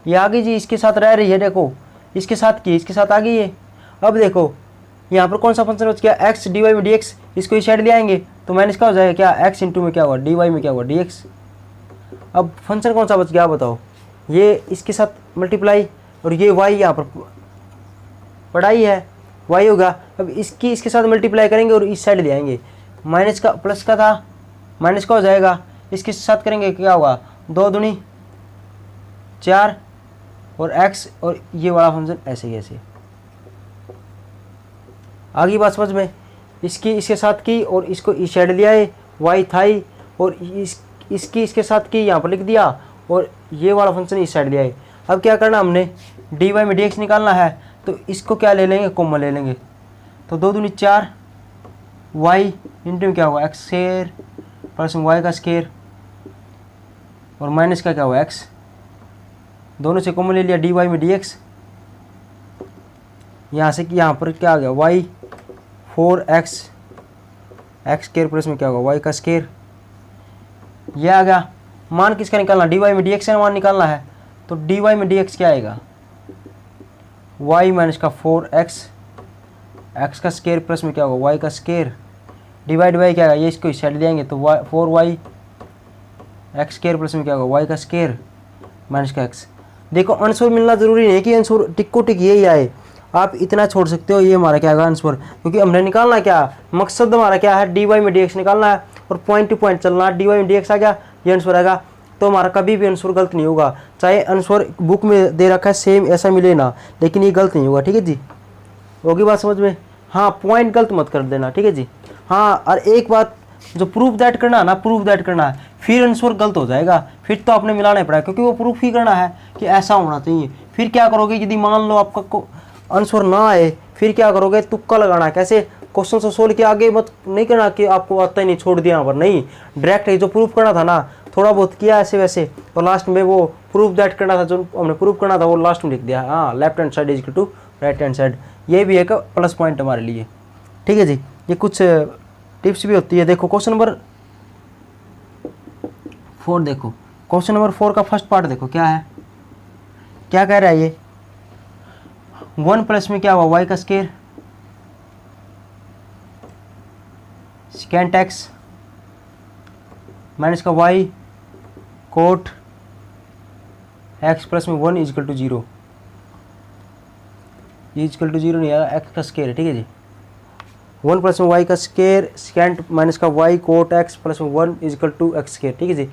ये आ गई जी, इसके साथ रह रही है, देखो इसके साथ आ गई है। अब देखो यहाँ पर कौन सा फंक्शन बच गया? x dy में dx, इसको इस साइड ले आएंगे तो माइनस का हो जाएगा क्या? x इंटू में क्या हुआ? dy में क्या हुआ? dx। अब फंक्शन कौन सा बच गया बताओ? ये इसके साथ मल्टीप्लाई, और ये y यहाँ पर पढ़ाई है, y होगा। अब इसके साथ मल्टीप्लाई करेंगे और इस साइड ले आएंगे, माइनस का प्लस का था, माइनस का हो जाएगा, इसके साथ करेंगे क्या होगा? 2 दूनी 4 और x, और ये वाला फंक्शन ऐसे ही ऐसे। आगे बात समझ में? इसके साथ की और इसको इस साइड ले आए, y था ही, और इसके साथ की यहाँ पर लिख दिया, और ये वाला फंक्शन इस साइड ले आए। अब क्या करना हमने? dy में dx निकालना है, तो इसको क्या ले लेंगे? कॉमन ले लेंगे, तो 2 दूनी 4 y इंटू में क्या होगा? x स्क्वायर प्लस y का स्क्वायर, और माइनस का क्या हुआ? x, दोनों से कॉमन ले लिया, dy में dx। यहाँ से यहाँ पर क्या आ गया? y 4x x square plus में क्या होगा? y का स्क्वायर। ये आ गया। मान किसका निकालना? dy में dx का मान निकालना है, तो dy में dx क्या आएगा? y माइनस का 4x x का स्क्वायर प्लस में क्या होगा? y का स्क्वायर, डिवाइड बाई क्या आएगा? ये इसको इस साइड देंगे तो 4y x स्क्वायर प्लस में क्या होगा? y का स्क्वायर माइनस का x। देखो आंसर मिलना जरूरी नहीं है कि आंसर टिक्को टिक यही आए, आप इतना छोड़ सकते हो। ये हमारा क्या आएगा आंसर, क्योंकि हमने निकालना क्या, मकसद हमारा क्या है? dy में dx निकालना है और पॉइंट टू पॉइंट चलना है। dy में dx आ गया, ये आंसर आएगा, तो हमारा कभी भी आंसर गलत नहीं होगा, चाहे आंसर बुक में दे रखा है सेम ऐसा मिले ना, लेकिन ये गलत नहीं होगा। ठीक है जी, होगी बात समझ में? हाँ, पॉइंट गलत मत कर देना। ठीक है जी, हाँ। और एक बात, जो प्रूफ दैट करना है ना, प्रूफ दैट करना है, फिर आंसर गलत हो जाएगा, फिर तो आपने मिलाना ही पड़ेगा, क्योंकि वो प्रूफ ही करना है कि ऐसा होना चाहिए। फिर क्या करोगे? यदि मान लो आपका आंसर ना आए, फिर क्या करोगे? तुक्का लगाना है। कैसे? क्वेश्चन से सोल्व के आगे मत नहीं करना कि आपको आता ही नहीं, छोड़ दिया यहाँ पर, नहीं, डायरेक्ट जो प्रूफ करना था ना, थोड़ा बहुत किया ऐसे वैसे, और लास्ट में वो प्रूफ दैट करना था, जो हमने प्रूफ करना था वो लास्ट में लिख दिया। हाँ, left hand side is to right hand side, ये भी एक प्लस पॉइंट हमारे लिए। ठीक है जी, ये कुछ टिप्स भी होती है। देखो क्वेश्चन नंबर 4, देखो क्वेश्चन नंबर 4 का फर्स्ट पार्ट देखो क्या है, क्या कह रहा है ये? 1 प्लस में क्या हुआ? y का स्क्वायर, सेकेंड एक्स माइनस का y कोट x प्लस में 1 इजकल टू 0। ये इक्वल टू 0 नहीं आएगा, एक्स का स्केयर है, ठीक है जी। 1 प्लस में वाई का स्केयर सेकेंड माइनस का y cot x plus 1 equal to x square, ठीक है जी।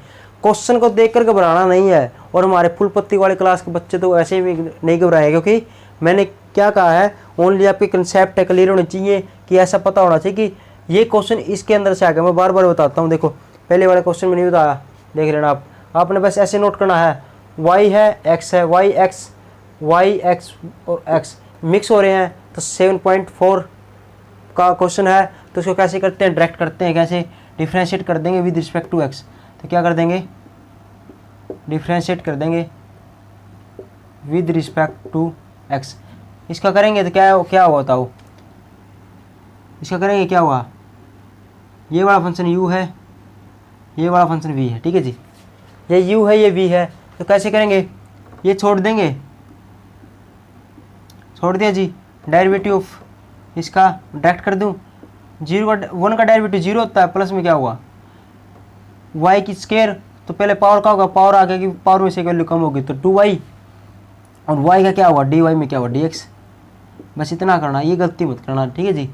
क्वेश्चन को देखकर घबराना नहीं है, और हमारे फुल पत्ती वाले क्लास के बच्चे तो ऐसे भी नहीं घबराएंगे, क्योंकि मैंने क्या कहा है, ओनली आपके कंसेप्ट है क्लियर होने चाहिए, कि ऐसा पता होना चाहिए कि ये क्वेश्चन इसके अंदर से आ गया। मैं बार बार बताता हूँ, देखो पहले वाले क्वेश्चन में नहीं बताया, देख लेना आप। आपने बस ऐसे नोट करना है, वाई है एक्स है, वाई एक्स और एक्स मिक्स हो रहे हैं, तो 7.4 का क्वेश्चन है, तो उसको कैसे करते हैं, डायरेक्ट करते हैं, कैसे डिफ्रेंशिएट कर देंगे विद रिस्पेक्ट टू एक्स। तो क्या कर देंगे, डिफ्रेंशिएट कर देंगे विद रिस्पेक्ट टू एक्स। इसका करेंगे तो क्या हुआ बताओ, इसका करेंगे क्या हुआ, ये वाला फंक्शन u है, ये वाला फंक्शन v है, ठीक है जी। ये u है, ये v है, तो कैसे करेंगे, ये छोड़ देंगे, छोड़ दिया जी, डेरिवेटिव ऑफ इसका डायरेक्ट कर दूं, 1 का डेरिवेटिव 0 होता है, प्लस में क्या हुआ y की स्केयर, तो पहले पावर का होगा, पावर आ गया कि पावर में से वैल्यू कम होगी तो 2y, और y का क्या हुआ dy में क्या हुआ dx। बस इतना करना, ये गलती मत करना, ठीक है जी।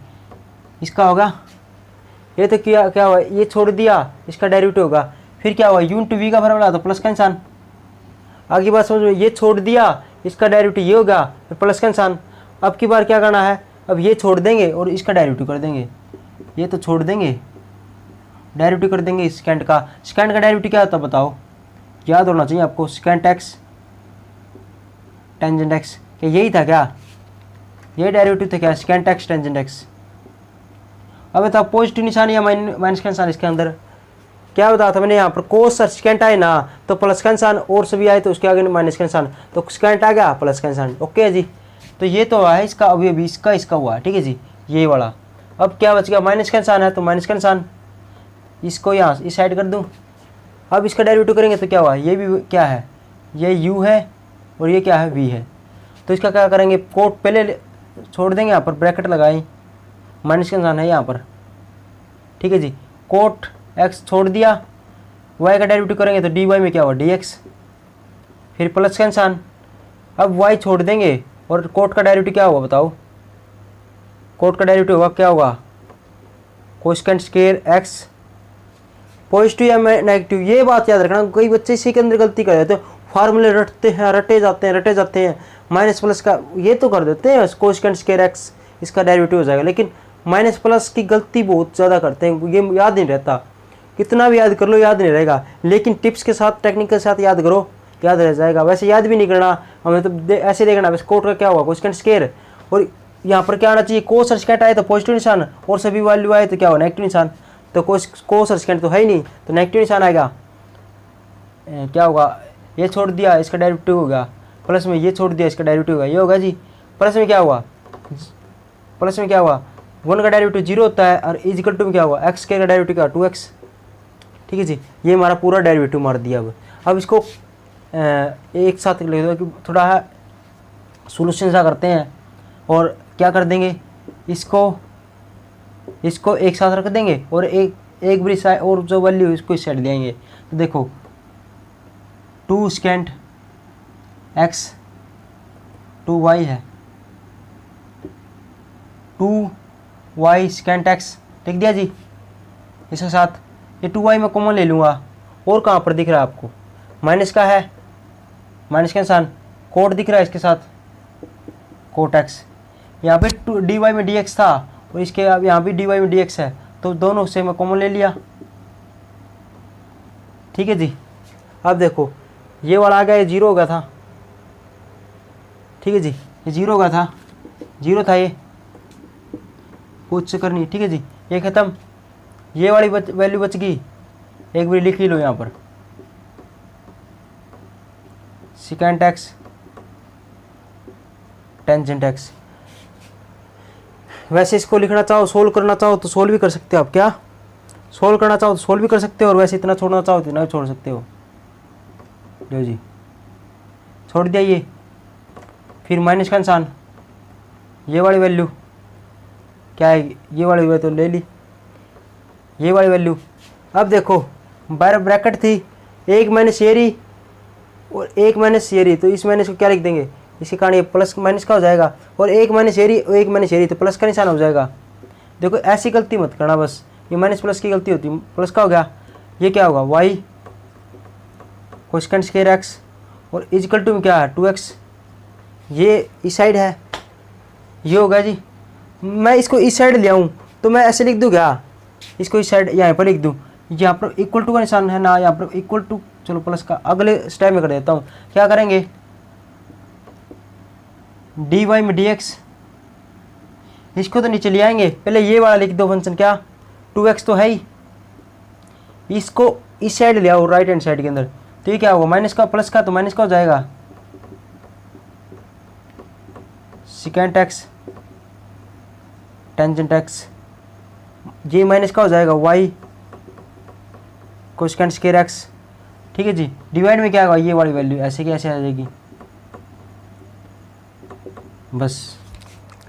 इसका होगा ये तो क्या हुआ, ये छोड़ दिया, इसका डेरिवेटिव होगा, फिर क्या हुआ u इंटू वी का फॉर्मूला, तो प्लस का निशान। आगे बात समझ में, ये छोड़ दिया, इसका डेरिवेटिव ये होगा, फिर प्लस का निशान। अब की बार क्या करना है, अब ये छोड़ देंगे और इसका डेरिवेटिव कर देंगे, ये तो छोड़ देंगे, डेरिवेटिव कर देंगे सेकेंड का। सेकेंड का डेरिवेटिव क्या होता है बताओ, याद होना चाहिए आपको, सेकेंड एक्स टेंजेंट एक्स, क्या यही था क्या, ये डेरिवेटिव था क्या, सेकेंड एक्स टेंजेंट एक्स। अब बताओ पॉजिटिव निशान या माइनस का निशान, इसके अंदर क्या बताया था मैंने, यहाँ पर कोस और सेकेंड आए ना, तो प्लस का निशान, और सभी आए तो उसके आगे माइनस का निशान, तो सेकेंड आ गया, प्लस का निशान, ओके जी। तो ये तो है इसका, अभी इसका हुआ है, ठीक है जी, ये वाला। अब क्या बच गया, माइनस का निशान है, तो माइनस का निशान, इसको यहाँ इस साइड कर दूँ। अब इसका डेरिवेटिव करेंगे तो क्या हुआ, ये भी क्या है, ये u है, और ये क्या है v है, तो इसका क्या करेंगे, कोट पहले छोड़ देंगे, यहाँ पर ब्रैकेट लगाएं, माइनस का निशान है यहाँ पर, ठीक है जी। कोट x छोड़ दिया, y का डेरिवेटिव करेंगे तो dy में क्या हुआ dx, फिर प्लस का निशान। अब y छोड़ देंगे, और कोट का डेरिवेटिव क्या हुआ बताओ, कोट का डेरिवेटिव होगा क्या होगा, कोसेकेंट स्क्वायर x, पॉजिटिव या नेगेटिव, ये बात याद रखना। कई बच्चे इसी के अंदर गलती कर देते हैं, फार्मूले रटे जाते हैं, माइनस प्लस का ये तो कर देते हैं, कोसेकेंट स्क्वायर एक्स इसका डेरिवेटिव हो जाएगा, लेकिन माइनस प्लस की गलती बहुत ज़्यादा करते हैं, ये याद नहीं रहता, कितना भी याद कर लो याद नहीं रहेगा, लेकिन टिप्स के साथ टेक्निक के साथ याद करो, याद रह जाएगा। वैसे याद भी नहीं करना हमें, तो ऐसे देखना बस, कोट का क्या हुआ कोसेकेंट स्क्वायर, और यहाँ पर क्या आना चाहिए, कोस और सेकेंट आए तो पॉजिटिव निशान, और सभी वैल्यू आए तो क्या हुआ नेगेटिव निशान, तो कोस और सेकेंड तो है ही नहीं, तो नेगेटिव निशान आएगा, क्या होगा, ये छोड़ दिया इसका डेरिवेटिव होगा, प्लस में ये छोड़ दिया इसका डेरिवेटिव होगा, ये होगा जी। प्लस में क्या हुआ, 1 का डेरिवेटिव 0 होता है, और इक्वल टू में क्या हुआ, एक्स के का डेरिवेटिव क्या 2x, ठीक है जी। ये हमारा पूरा डेरिवेटिव मार दिया। अब इसको एक साथ लिख दो कि थोड़ा सोल्यूशन सा करते हैं, और क्या कर देंगे, इसको एक साथ रख देंगे, और एक भी साइड और जो वैल्यू इसको इस साइड देंगे, तो देखो 2 सेकेंड x 2y है, 2y सेकेंड x लिख दिया जी। इसके साथ ये 2y में कॉमन ले लूँगा, और कहाँ पर दिख रहा है आपको, माइनस का है, माइनस के निशान, कोट दिख रहा है इसके साथ, कोट x, यहाँ पे dy में dx था, और इसके अब यहाँ भी dy में dx है, तो दोनों से मैं कॉमन ले लिया, ठीक है जी। अब देखो ये वाला आ गया, ये 0 हो गया था, ठीक है जी, ये 0 हो गया था, 0 था ये, कुछ चक्कर नहीं, ठीक है जी। ये ख़त्म, ये वाली वैल्यू बच गई, एक बार लिख ही लो यहाँ पर, सेकेंड एक्स टेंजेंट एक्स। वैसे इसको लिखना चाहो, सोल्व करना चाहो तो सोल्व भी कर सकते हो आप, क्या सोल्व करना चाहो तो सोल्व भी कर सकते हो, और वैसे इतना छोड़ना चाहो तो इतना भी छोड़ सकते हो। लो जी, छोड़ दिया ये, फिर माइनस का निशान, ये वाली वैल्यू क्या है, ये वाली वैल्यू तो ले ली, ये वाली वैल्यू। अब देखो बाहर ब्रैकेट थी, एक माइनस ये रही और एक माइनस ये रही, तो इस माइनस को क्या लिख देंगे, इसके कारण ये प्लस माइनस का हो जाएगा, और एक माइनस एरी तो प्लस का निशान हो जाएगा। देखो ऐसी गलती मत करना, बस ये माइनस प्लस की गलती होती है। प्लस का हो गया, ये क्या होगा वाई कोसेकेंट स्क्वायर एक्स, और इजिकल टू में क्या है 2x, ये इस साइड है, ये होगा जी। मैं इसको इस साइड ले आऊँ तो मैं ऐसे लिख दूँ क्या, इसको इस साइड यहाँ पर लिख दूँ, यहाँ पर इक्वल टू का निशान है ना, यहाँ पर इक्वल टू, चलो प्लस का अगले स्टेप में कर देता हूँ। क्या करेंगे, डी वाई में डी एक्स, इसको तो नीचे ले आएंगे, पहले ये वाला लिख दो फंक्शन क्या 2x तो है ही, इसको इस साइड ले आओ राइट हैंड साइड के अंदर, तो ये क्या होगा माइनस का प्लस का, तो माइनस का हो जाएगा सेकेंट एक्स टेंजेंट एक्स, ये माइनस का हो जाएगा वाई कोसेकेंट स्क्वायर एक्स। ठीक है जी, डिवाइड में क्या होगा ये वाली वैल्यू ऐसे कैसे आ जाएगी, बस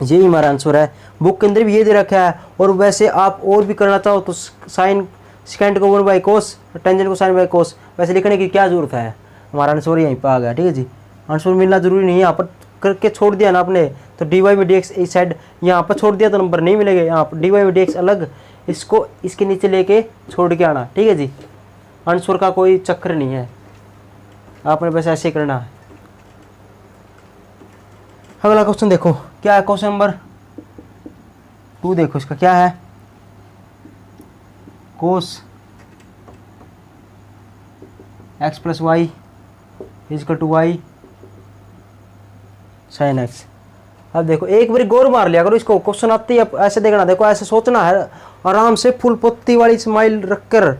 यही हमारा आंसर है। बुक के अंदर भी ये दे रखा है, और वैसे आप और भी करना चाहो तो साइन सेकेंड को 1 बाई कोस, टेंजेंट को साइन बाई कोस, वैसे लिखने की क्या जरूरत है, हमारा आंसर यहीं पर आ गया। ठीक है जी, आंसर मिलना जरूरी नहीं है, यहाँ पर करके छोड़ दिया ना आपने तो डी वाई में डी एक्स इस साइड यहाँ पर छोड़ दिया तो नंबर नहीं मिलेगा, यहाँ पर डी वाई में डी एक्स अलग, इसको इसके नीचे लेके छोड़ के आना। ठीक है जी, आंसर का कोई चक्कर नहीं है, आपने बस ऐसे करना है। अगला क्वेश्चन देखो क्या है, क्वेश्चन नंबर 2 देखो, इसका क्या है, cos x plus y equal to y sine x. अब देखो एक बार गौर मार लिया करो इसको, क्वेश्चन आते ही ऐसे देखना, देखो ऐसे सोचना है आराम से, फुल पत्ती वाली स्माइल रखकर।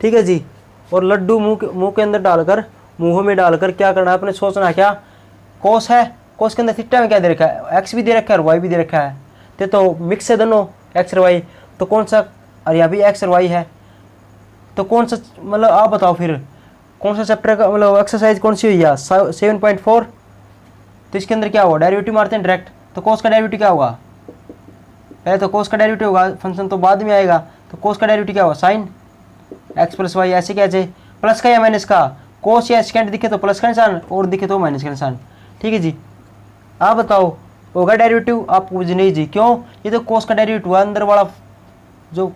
ठीक है जी, और लड्डू मुंह के अंदर डालकर, मुंह में डालकर क्या करना है अपने, सोचना है क्या कोस है, कोस के अंदर थीटा में क्या दे रखा है, एक्स भी दे रखा है और वाई भी दे रखा है, तो मिक्स है दोनों एक्स और वाई, तो कौन सा, और यहाँ भी एक्स और वाई है, तो कौन सा, मतलब आप बताओ फिर कौन सा चैप्टर का मतलब एक्सरसाइज कौन सी हुई है 7.4, तो इसके अंदर क्या होगा डेरिवेटिव मारते हैं डायरेक्ट, तो कोस का डेरिवेटिव क्या होगा, पहले तो कोस का डेरिवेटिव होगा, फंक्शन तो बाद में आएगा, तो कोस का डेरिवेटिव क्या होगा साइन एक्स प्लस वाई, ऐसे क्या चाहिए प्लस का या माइनस का, कोस या सेकेंड दिखे तो प्लस का निशान और दिखे तो माइनस का निशान। ठीक है जी, आप बताओ होगा डेरिवेटिव, आप पूछ नहीं जी क्यों, ये तो कोस का डेरिवेटिव हुआ, अंदर वाला जो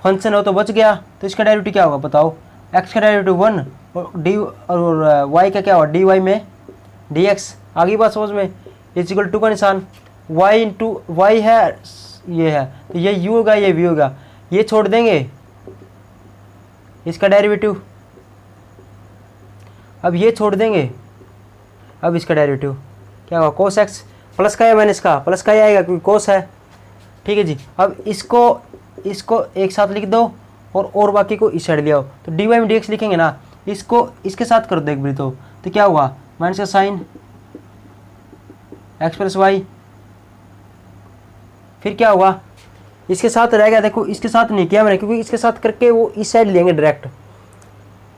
फंक्शन हो तो बच गया, तो इसका डेरिवेटिव क्या होगा बताओ, एक्स का डेरिवेटिव 1 और डी और वाई का क्या होगा डी वाई में डी एक्स, आगे बात समझ में, इक्वल टू का निशान वाई इंटू वाई है, ये है तो ये यू होगा ये वी होगा, ये छोड़ देंगे इसका डेरिवेटिव, अब ये छोड़ देंगे, अब इसका डेरिवेटिव क्या होगा कोस एक्स, प्लस का या माइनस का, प्लस का ही आएगा क्योंकि कोस है। ठीक है जी, अब इसको एक साथ लिख दो और बाकी को इस साइड ले आओ, तो डी वाई में डी एक्स लिखेंगे ना, इसको इसके साथ कर दो एक बार, तो क्या हुआ माइनस का साइन एक्स प्लस वाई, फिर क्या हुआ इसके साथ रह गया, देखो इसके साथ नहीं किया मैंने क्योंकि इसके साथ करके वो इस साइड लेंगे डायरेक्ट,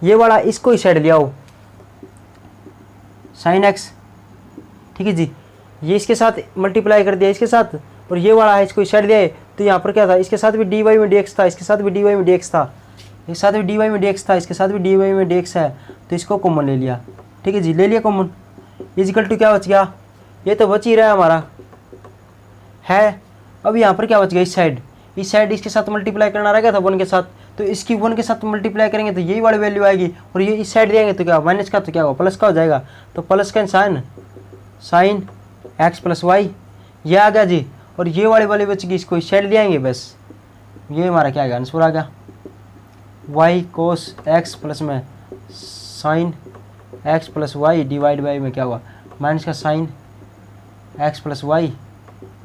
ये वाला इसको इस साइड ले आओ साइन एक्स। ठीक है जी, ये इसके साथ मल्टीप्लाई कर दिया इसके साथ, और ये वाला है इसको इस साइड दिया, तो यहाँ पर क्या था इसके साथ भी डी वाई में डी एक्स था, इसके साथ भी डी वाई में डी एक्स था, इसके साथ भी डी वाई में डी एक्स था, इसके साथ भी डी वाई में डी एक्स है, तो इसको कॉमन ले लिया। ठीक है जी, ले लिया कॉमन, इजिकल टू क्या बच गया, ये तो बच ही रहा है हमारा है। अब यहाँ पर क्या बच गया इस साइड इसके साथ मल्टीप्लाई करना रह गया था 1 के साथ, तो इसकी 1 के साथ मल्टीप्लाई करेंगे तो यही वाली वैल्यू आएगी, और ये इस साइड देंगे तो क्या माइनस का, तो क्या होगा प्लस का हो जाएगा, तो प्लस का साइन एक्स प्लस वाई ये आ गया जी, और ये वाली बच गई, इसको इस साइड ले आएंगे बस, ये हमारा क्या आएगा आंसर आ गया वाई कोस एक्स प्लस में sine x plus y divide by में क्या हुआ माइनस का sine x plus y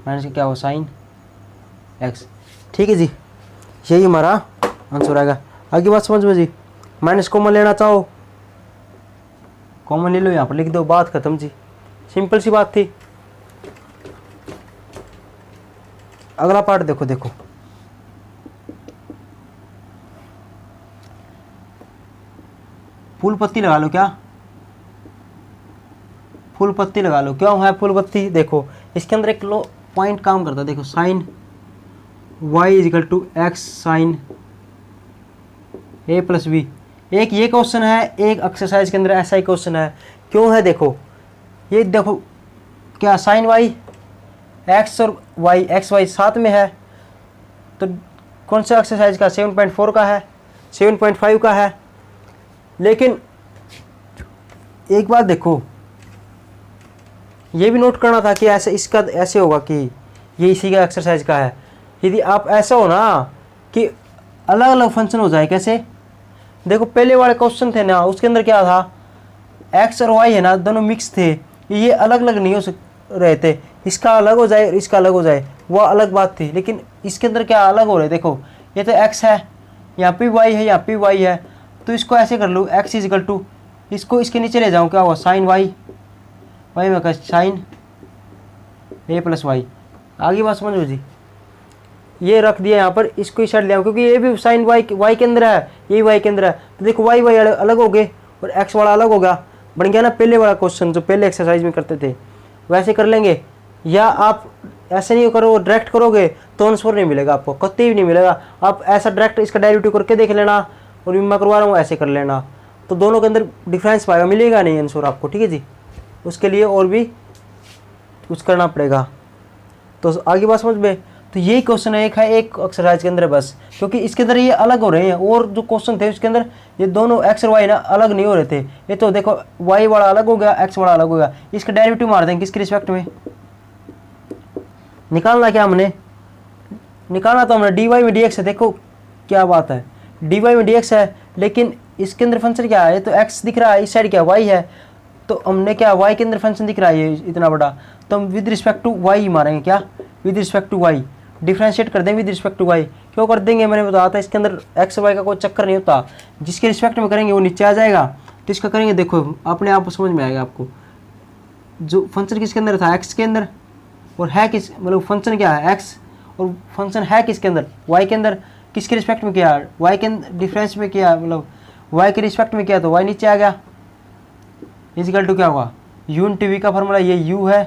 minus का क्या हुआ साइन एक्स। ठीक है जी, यही हमारा आंसर आएगा। आगे बात समझ में जी, माइनस कॉमन लेना चाहो कॉमन ले लो, यहाँ पर लिख दो, बात खत्म जी, सिंपल सी बात थी। अगला पार्ट देखो फूल पत्ती लगा लो, क्या फूल पत्ती लगा लो, क्यों है फूल पत्ती, देखो इसके अंदर एक लो पॉइंट काम करता है, देखो sine y equal to x sine a plus b, एक ये क्वेश्चन है, एक एक्सरसाइज के अंदर ऐसा ही क्वेश्चन है, क्यों है देखो ये देखो क्या साइन वाई, एक्स और वाई, एक्स वाई साथ में है, तो कौन सा एक्सरसाइज का 7.4 का है, 7.5 का है। लेकिन एक बात देखो, ये भी नोट करना था कि ऐसे इसका ऐसे होगा कि ये इसी का एक्सरसाइज का है। यदि आप ऐसा हो ना कि अलग अलग फंक्शन हो जाए, कैसे देखो पहले वाले क्वेश्चन थे ना, उसके अंदर क्या था, एक्स और वाई है ना दोनों मिक्स थे, ये अलग अलग नहीं हो रहे थे, इसका अलग हो जाए इसका अलग हो जाए वो अलग बात थी। लेकिन इसके अंदर क्या अलग हो रहे, देखो ये तो एक्स है, यहाँ पे वाई है, यहाँ पे वाई है, तो इसको ऐसे कर लूँ एक्स इजिकल टू, इसको इसके नीचे ले जाऊँ, क्या हुआ साइन वाई, वाई में साइन ए प्लस वाई। आगे बात समझो जी, ये रख दिया यहाँ पर, इसको इस साइड ले आऊँ क्योंकि ये भी साइन वाई वाई के अंदर है, ये वाई के अंदर है, तो देखो वाई वाई अलग हो गए और एक्स वाला अलग होगा, बन गया ना पहले वाला क्वेश्चन जो पहले एक्सरसाइज में करते थे वैसे कर लेंगे। या आप ऐसे नहीं करो, डायरेक्ट करोगे तो आंसर नहीं मिलेगा आपको, कतई भी नहीं मिलेगा। आप ऐसा डायरेक्ट इसका डेरिवेटिव करके देख लेना, और मैं करवा रहा हूँ ऐसे कर लेना, तो दोनों के अंदर डिफरेंस पाएगा, मिलेगा नहीं आंसर आपको, ठीक है जी। उसके लिए और भी कुछ करना पड़ेगा। तो आगे बात समझ में, तो यही क्वेश्चन है एक एक्सरसाइज के अंदर बस, क्योंकि इसके अंदर ये अलग हो रहे हैं, और जो क्वेश्चन थे उसके अंदर ये दोनों एक्स और वाई ना अलग नहीं हो रहे थे। ये तो देखो वाई वाला अलग हो गया, एक्स वाला अलग हो गया, इसका डेरिवेटिव मार देंगे किसके रिस्पेक्ट में, निकालना क्या हमने, निकालना तो हमने डी वाई में डी एक्स है। देखो क्या बात है, डी वाई में डी एक्स है, लेकिन इसके अंदर फंक्शन क्या है, तो एक्स दिख रहा है, इस साइड क्या वाई है, तो हमने क्या वाई के अंदर फंक्शन दिख रहा है ये इतना बड़ा, तो हम विद रिस्पेक्ट टू वाई मारेंगे, क्या with respect to y, differentiate कर देंगे विद रिस्पेक्ट टू वाई। क्यों कर देंगे, मैंने बताया था इसके अंदर एक्स वाई का कोई चक्कर नहीं होता, जिसके रिस्पेक्ट में करेंगे वो नीचे आ जाएगा, तो इसका करेंगे देखो अपने आप समझ में आएगा आपको। जो फंक्शन किसके अंदर था, एक्स के अंदर, और है किस, मतलब फंक्शन क्या है एक्स, और फंक्शन है किसके अंदर, वाई के अंदर, किसके रिस्पेक्ट में किया, वाई के डिफरेंस में किया, मतलब वाई के रिस्पेक्ट में किया, तो वाई नीचे आ गया, इजिकल टू क्या हुआ यू टी वी का फॉर्मूला, ये यू है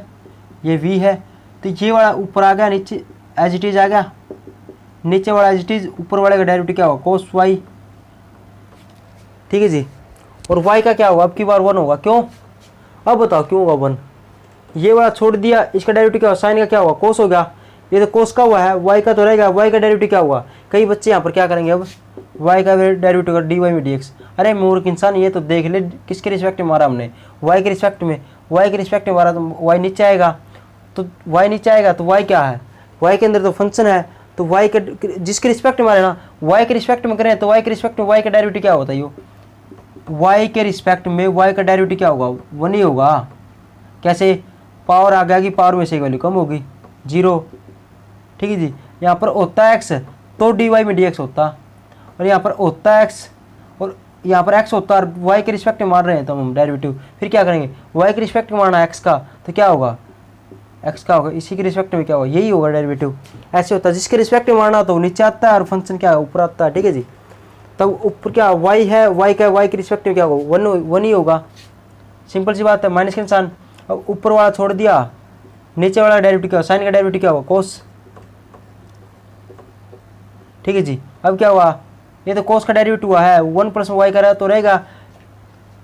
ये वी है, तो ये वाला ऊपर आ गया, नीचे एज इट इज आ गया, नीचे वाला एज इट इज, ऊपर वाले का डेरिवेटिव क्या होगा कोस वाई, ठीक है जी। और वाई का क्या होगा, अब की बार 1 होगा, क्यों, अब बताओ क्यों होगा 1, ये वाला छोड़ दिया, इसका डेरिवेटिव क्या होगा, साइन का क्या होगा कोस होगा, ये तो कोस का हुआ है, वाई का तो रहेगा, वाई का डेरिवेटिव क्या हुआ, कई बच्चे यहाँ पर क्या करेंगे अब, वाई का डेरिवेटिव का डी वाई में डी एक्स, अरे मूर्ख इंसान ये तो देख ले किसके रिस्पेक्ट में मारा हमने, वाई के रिस्पेक्ट में, वाई के रिस्पेक्ट में मारा तो वाई नीचे आएगा, तो वाई नीचे आएगा, तो वाई क्या है, वाई के अंदर तो फंक्शन है, तो वाई के जिसके रिस्पेक्ट में मारे ना, वाई के रिस्पेक्ट में करें, तो वाई के रिस्पेक्ट में वाई का डेरिवेटिव क्या होता है, यो वाई के रिस्पेक्ट में वाई का डेरिवेटिव क्या होगा 1 ही होगा, कैसे, पावर आ गया कि पावर में से वैल्यू कम होगी 0, ठीक है जी। यहाँ पर होता है एक्स तो डी वाई में डी एक्स होता, और यहाँ पर होता है एक्स और यहाँ पर एक्स होता है, और वाई के रिस्पेक्ट में मार रहे हैं तो हम डेरिवेटिव, फिर क्या करेंगे, वाई के रिस्पेक्ट में मारना एक्स का, तो क्या होगा एक्स का होगा, इसी के रिस्पेक्ट में क्या होगा यही होगा डेरिवेटिव, ऐसे होता है, जिसके रिस्पेक्ट में मारना तो नीचे आता है और फंक्शन क्या है ऊपर आता है, ठीक है जी। तब ऊपर क्या वाई है, वाई का वाई के रिस्पेक्ट में क्या होगा 1 ही होगा, सिंपल सी बात है, माइनस के निशान, अब ऊपर वाला छोड़ दिया, नीचे वाला डेरिवेटिव क्या होगा, साइन का डेरिवेटिव क्या होगा कोस, ठीक है जी। अब क्या हुआ, ये तो कोस का डेरिवेटिव हुआ है, 1 प्लस में वाई का रहा तो रहेगा,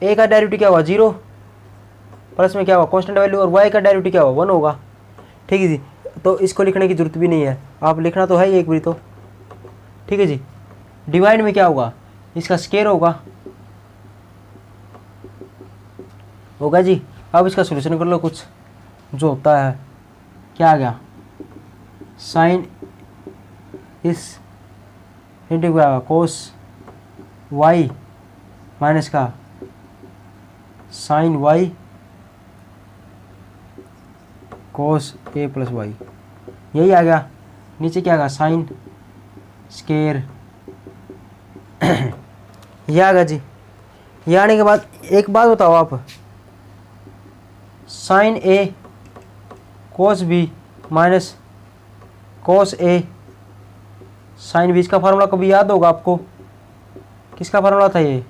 ए का डेरिवेटिव क्या हुआ 0, प्लस में क्या हुआ कांस्टेंट वैल्यू, और वाई का डेरिवेटिव क्या हुआ 1 होगा, ठीक है जी। तो इसको लिखने की जरूरत भी नहीं है, आप लिखना तो है एक बारी तो, ठीक है जी। डिवाइड में क्या होगा, इसका स्क्वायर होगा जी। अब इसका सोल्यूशन कर लो कुछ, जो होता है क्या आ गया, साइन इस इंटू क्या होगा कोस वाई माइनस का साइन वाई कोस ए प्लस वाई, यही आ गया, नीचे क्या आ गया साइन स्केयर ये आ गया जी। ये आने के बाद एक बात बताओ आप, sign A cos B minus cos A sine B, इसका फार्मूला कभी याद होगा आपको, किसका फार्मूला था ये,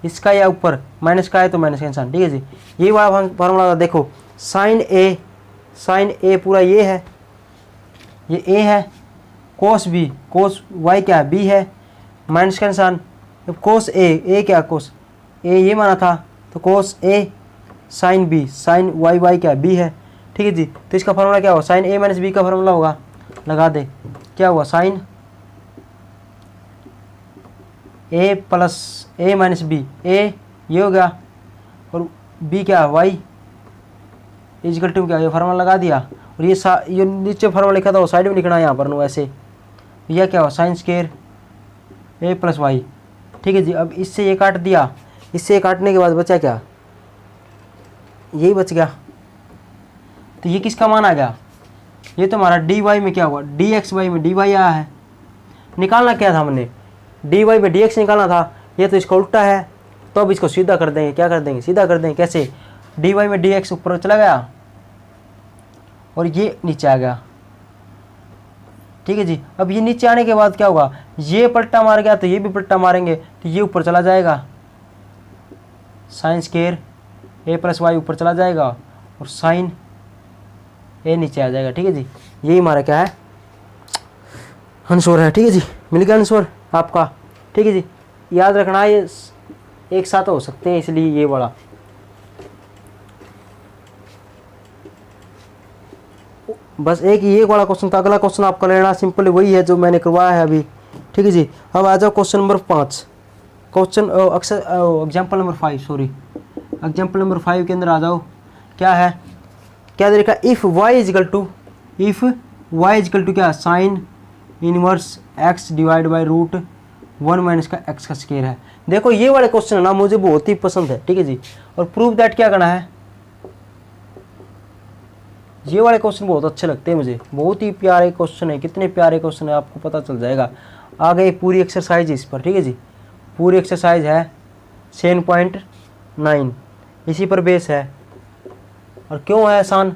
इसका या ऊपर माइनस का है तो माइनस का निशान, ठीक है जी। ये वाला फार्मूला था, देखो साइन ए पूरा ये है, ये ए है, कोस बी, कोस वाई क्या है बी है, माइनस का निशान, कोस ए क्या कोस ए ये माना था, तो cos A sine B, sine Y, Y क्या बी है, ठीक है जी। तो इसका फार्मूला क्या होगा, साइन ए माइनस बी का फार्मूला होगा, लगा दे, क्या हुआ sine A plus A minus B, A ये हो गया और बी क्या वाई इजिकल टू क्या, ये फार्मूला लगा दिया। और ये नीचे फार्मूला लिखा था वो साइड में लिखना है यहाँ पर नो ऐसे, यह क्या हुआ साइन स्केयर ए प्लस वाई, ठीक है जी। अब इससे ये काट दिया, इससे काटने के बाद बचा क्या, यही बच गया। तो ये किसका मान आ गया, ये तो हमारा डी वाई में क्या हुआ, डी एक्स वाई में डी वाई आया है। निकालना क्या था हमने, डी वाई में डी एक्स निकालना था, ये तो इसका उल्टा है। तो अब इसको सीधा कर देंगे, क्या कर देंगे, सीधा कर देंगे। कैसे, डी वाई में डी एक्स ऊपर चला गया और ये नीचे आ गया, ठीक है जी। अब ये नीचे आने के बाद क्या होगा, ये पलटा मार गया तो ये भी पलटा मारेंगे, तो ये ऊपर चला जाएगा, साइन स्केयर ए प्लस वाई ऊपर चला जाएगा और साइन ए नीचे आ जाएगा, ठीक है जी। यही हमारा क्या है, आंसर है, ठीक है जी। मिल गया आंसर आपका, ठीक है जी। याद रखना ये एक साथ हो सकते हैं, इसलिए ये बड़ा बस एक ये वाला क्वेश्चन था। अगला क्वेश्चन आपका लेना सिंपल वही है जो मैंने करवाया है अभी, ठीक है जी। अब आ जाओ question number 5, question example number 5, sorry example number 5 के अंदर आ जाओ। क्या है, क्या दे रखा, इफ़ वाई इजिकल टू क्या, sine inverse x divide by root 1 minus का एक्स का स्क्वायर है। देखो ये वाले क्वेश्चन है ना मुझे बहुत ही पसंद है, ठीक है जी। और प्रूफ दैट क्या करना है, ये वाले क्वेश्चन बहुत अच्छे लगते हैं मुझे, बहुत ही प्यारे क्वेश्चन है। कितने प्यारे क्वेश्चन है आपको पता चल जाएगा। आ गई पूरी एक्सरसाइज इस पर, ठीक है जी। पूरी एक्सरसाइज है 7.9, इसी पर बेस है। और क्यों है आसान,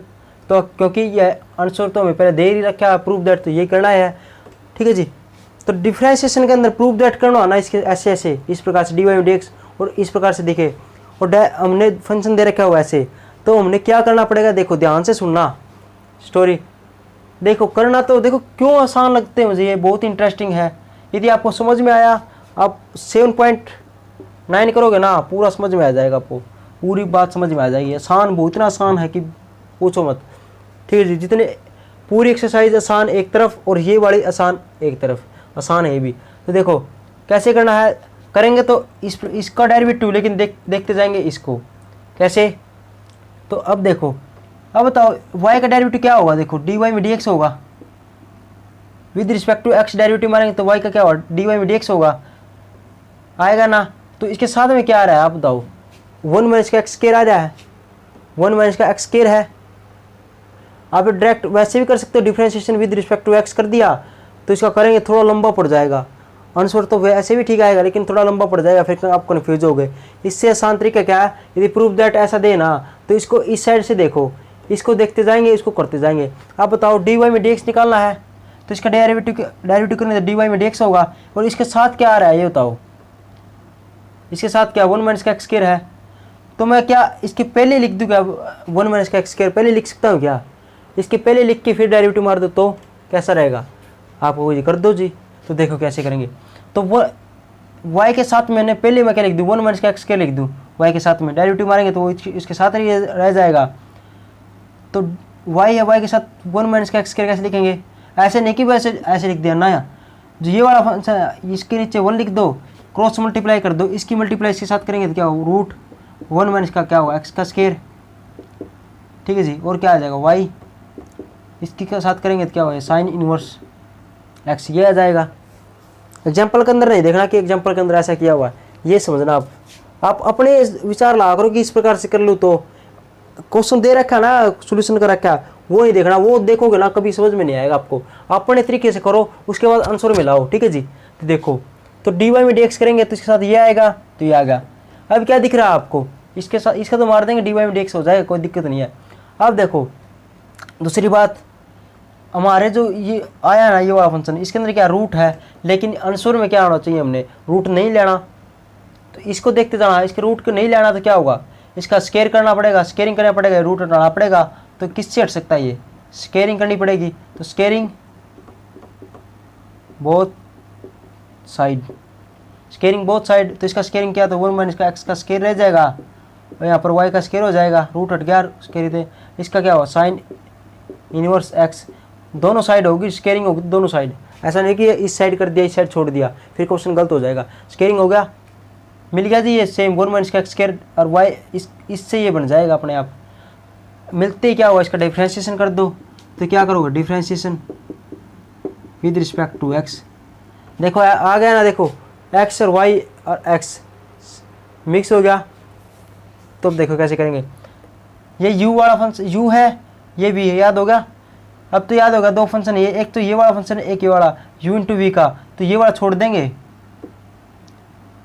तो क्योंकि ये आंसर तो हमें पहले दे ही रखा है, प्रूफ दैट तो ये करना है, ठीक है जी। तो डिफरेंशिएशन के अंदर प्रूफ दैट करना ना, इसके ऐसे ऐसे इस प्रकार से डी वाई डी एक्स और इस प्रकार से दिखे, और हमने फंक्शन दे रखा हुआ ऐसे, तो हमने क्या करना पड़ेगा, देखो ध्यान से सुनना स्टोरी, देखो करना तो देखो क्यों आसान लगते हैं मुझे, ये बहुत इंटरेस्टिंग है। यदि आपको समझ में आया, आप 7.9 करोगे ना, पूरा समझ में आ जाएगा, आपको पूरी बात समझ में आ जाएगी। आसान बहुत, इतना आसान है कि पूछो मत, ठीक है जी। जितने पूरी एक्सरसाइज आसान एक तरफ और ये वाली आसान एक तरफ, आसान है ये भी। तो देखो कैसे करना है, करेंगे तो इसका डेरिवेटिव, लेकिन देखते जाएंगे इसको कैसे। तो अब देखो, अब बताओ y का डेरिवेटिव क्या होगा, देखो dy में dx होगा, with respect to x derivative मारेंगे तो y का क्या होगा, dy में dx होगा, आएगा ना। तो इसके साथ में क्या आ रहा है आप बताओ, 1 माइनस का एक्स स्क्वायर आ रहा है, 1 माइनस का एक्स स्क्वायर है। आप डायरेक्ट वैसे भी कर सकते हो, differentiation with respect to x कर दिया, तो इसका करेंगे थोड़ा लंबा पड़ जाएगा, आंसर तो वैसे भी ठीक आएगा लेकिन थोड़ा लंबा पड़ जाएगा, फिर आप कन्फ्यूज हो गए। इससे आसान तरीका क्या है, यदि प्रूफ दैट ऐसा देना तो इसको इस साइड से देखो, इसको देखते जाएंगे, इसको करते जाएंगे। आप बताओ dy में dx निकालना है, तो इसका डेरिवेटिव करने तो dy में dx होगा, और इसके साथ क्या आ रहा है ये बताओ, इसके साथ क्या 1 माइनस का एक्स स्क्वायर है। तो मैं क्या इसके पहले लिख दूँ क्या, 1 माइनस का एक्स स्क्वायर पहले लिख सकता हूँ क्या, इसके पहले लिख के फिर डेरिवेटिव मार दो तो कैसा रहेगा, आपको ये कर दो जी। तो देखो कैसे करेंगे, तो वो y के साथ मैंने पहले मैं क्या लिख दूँ, 1 माइनस का एक्स स्क्वायर लिख दूँ, y के साथ में डेरिवेटिव मारेंगे तो वो इसके साथ ही रह जाएगा। तो y है, y के साथ 1 माइनस का एक्स स्क्वायर कैसे लिखेंगे, ऐसे नहीं कि वैसे ऐसे लिख दिया ना, जो ये वाला फंक्शन है इसके नीचे 1 लिख दो, क्रॉस मल्टीप्लाई कर दो, इसकी मल्टीप्लाई इसके साथ करेंगे तो क्या हो, रूट 1 माइनस का क्या होगा एक्स का स्क्वायर, ठीक है जी। और क्या आ जाएगा y, इसके साथ करेंगे तो क्या होगा साइन इनवर्स एक्स, ये आ जाएगा। एग्जाम्पल के अंदर नहीं देखना कि एग्जाम्पल के अंदर ऐसा किया हुआ है, ये समझना आप अपने विचार ला करो कि इस प्रकार से कर लूँ, तो क्वेश्चन दे रखा है ना, सॉल्यूशन कर रखा है, वो नहीं देखना, वो देखोगे ना कभी समझ में नहीं आएगा आपको। अपने तरीके से करो, उसके बाद आंसर मिलाओ, ठीक है जी। तो देखो, तो dy में dx करेंगे तो इसके साथ ये आएगा, तो ये आ गया। अब क्या दिख रहा है आपको, इसके साथ इसका तो मार देंगे, dy में dx हो जाएगा, कोई दिक्कत नहीं है। अब देखो दूसरी बात, हमारे जो ये आया ना ये वाला फंक्शन, इसके अंदर क्या रूट है, लेकिन आंसर में क्या आना चाहिए, हमने रूट नहीं लेना, तो इसको देखते जाना, इसके रूट को नहीं लेना तो क्या होगा, इसका स्केयर करना पड़ेगा, स्केयरिंग करना पड़ेगा, रूट हटाना पड़ेगा। तो किससे हट सकता है ये, स्केयरिंग करनी पड़ेगी, तो squaring both side, squaring both side, तो इसका स्केयरिंग क्या, तो 1 माइनस का एक्स का स्केयर रह जाएगा, और यहाँ पर y का स्केयर हो जाएगा, रूट हट गया स्केयर थे, इसका क्या हुआ साइन इनवर्स x, दोनों साइड होगी स्केयरिंग होगी दोनों साइड, ऐसा नहीं कि इस साइड कर दिया इस साइड छोड़ दिया फिर क्वेश्चन गलत हो जाएगा। स्केयरिंग हो गया, मिल गया जी ये सेम 1 माइनस का एक्स स्केयर और y इससे ये बन जाएगा अपने आप। मिलते ही क्या हुआ, इसका डिफ्रेंशिएशन कर दो, तो क्या करोगे differentiation with respect to x, देखो आ गया ना, देखो x और y और x मिक्स हो गया। तो अब देखो कैसे करेंगे, ये u वाला फंक्शन u है, ये भी है, याद होगा। अब तो याद होगा दो फंक्शन है, एक तो ये वाला फंक्शन है, एक ये वाला u इंटू वी का, तो ये वाला छोड़ देंगे,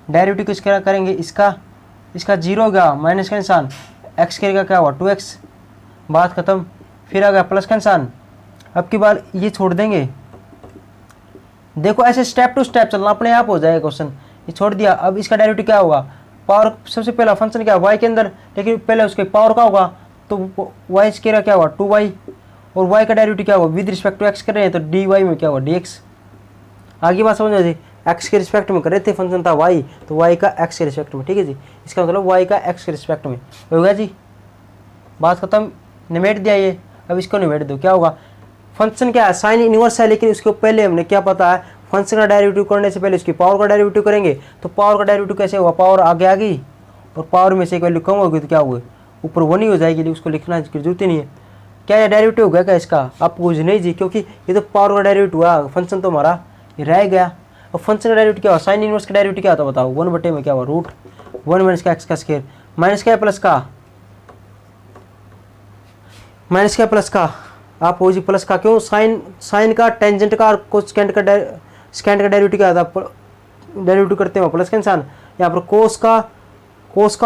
डेरिवेटिव किस क्या करेंगे इसका, इसका जीरो होगा, माइनस का निशान, एक्स का क्या हुआ 2x, बात खत्म। फिर आ गया प्लस का निशान, अब की बार ये छोड़ देंगे। देखो ऐसे स्टेप टू स्टेप चलना, अपने आप हो जाएगा क्वेश्चन। ये छोड़ दिया, अब इसका डेरिवेटिव क्या होगा, पावर सबसे पहला फंक्शन क्या y के अंदर, लेकिन पहले उसके पावर का होगा, तो y स्क्वायर क्या हुआ 2y, और y का डेरिवेटिव क्या होगा विद रिस्पेक्ट टू x कर रहे हैं, तो dy में क्या होगा dx। आगे बात समझ रहे थे, x के रिस्पेक्ट में कर रहे थे, फंक्शन था y, तो y का x के रिस्पेक्ट में, ठीक है जी, इसका मतलब y का x के रिस्पेक्ट में हो गया जी, बात खत्म। निमेट दिया ये, अब इसको निमेट दो, क्या होगा, फंक्शन क्या है साइन इनवर्स है, लेकिन उसको पहले हमने क्या पता है, फंक्शन का डेरिवेटिव करने से पहले उसकी पावर का डेरिवेटिव करेंगे, तो पावर का डेरिवेटिव कैसे होगा, पावर आगे आ गई और पावर में से एक वैल्यू कम होगी तो क्या होगा, ऊपर 1 ही हो जाएगी, उसको लिखना की जरूरत ही नहीं है। क्या ये डेरिवेटिव हो गया क्या इसका, आप कुछ नहीं जी, क्योंकि ये तो पावर का डेरिवेटिव हुआ, फंक्शन तो हमारा ये रह गया। और फंक्शन का डेरिवेटिव क्या हुआ, साइन इनवर्स का डेरिवेटिव क्या होता है बताओ, 1 बटे में क्या हुआ रूट 1 माइनस का एक्स का स्क्वायर, माइनस क्या प्लस का, माइनस क्या प्लस का, आप हो जी प्लस का, क्यों साइन का टेंजेंट का और कोसेकेंट का डेरिवेटिव क्या होता है, डेरिवेटिव करते हैं प्लस का निशान, यहाँ पर कोस का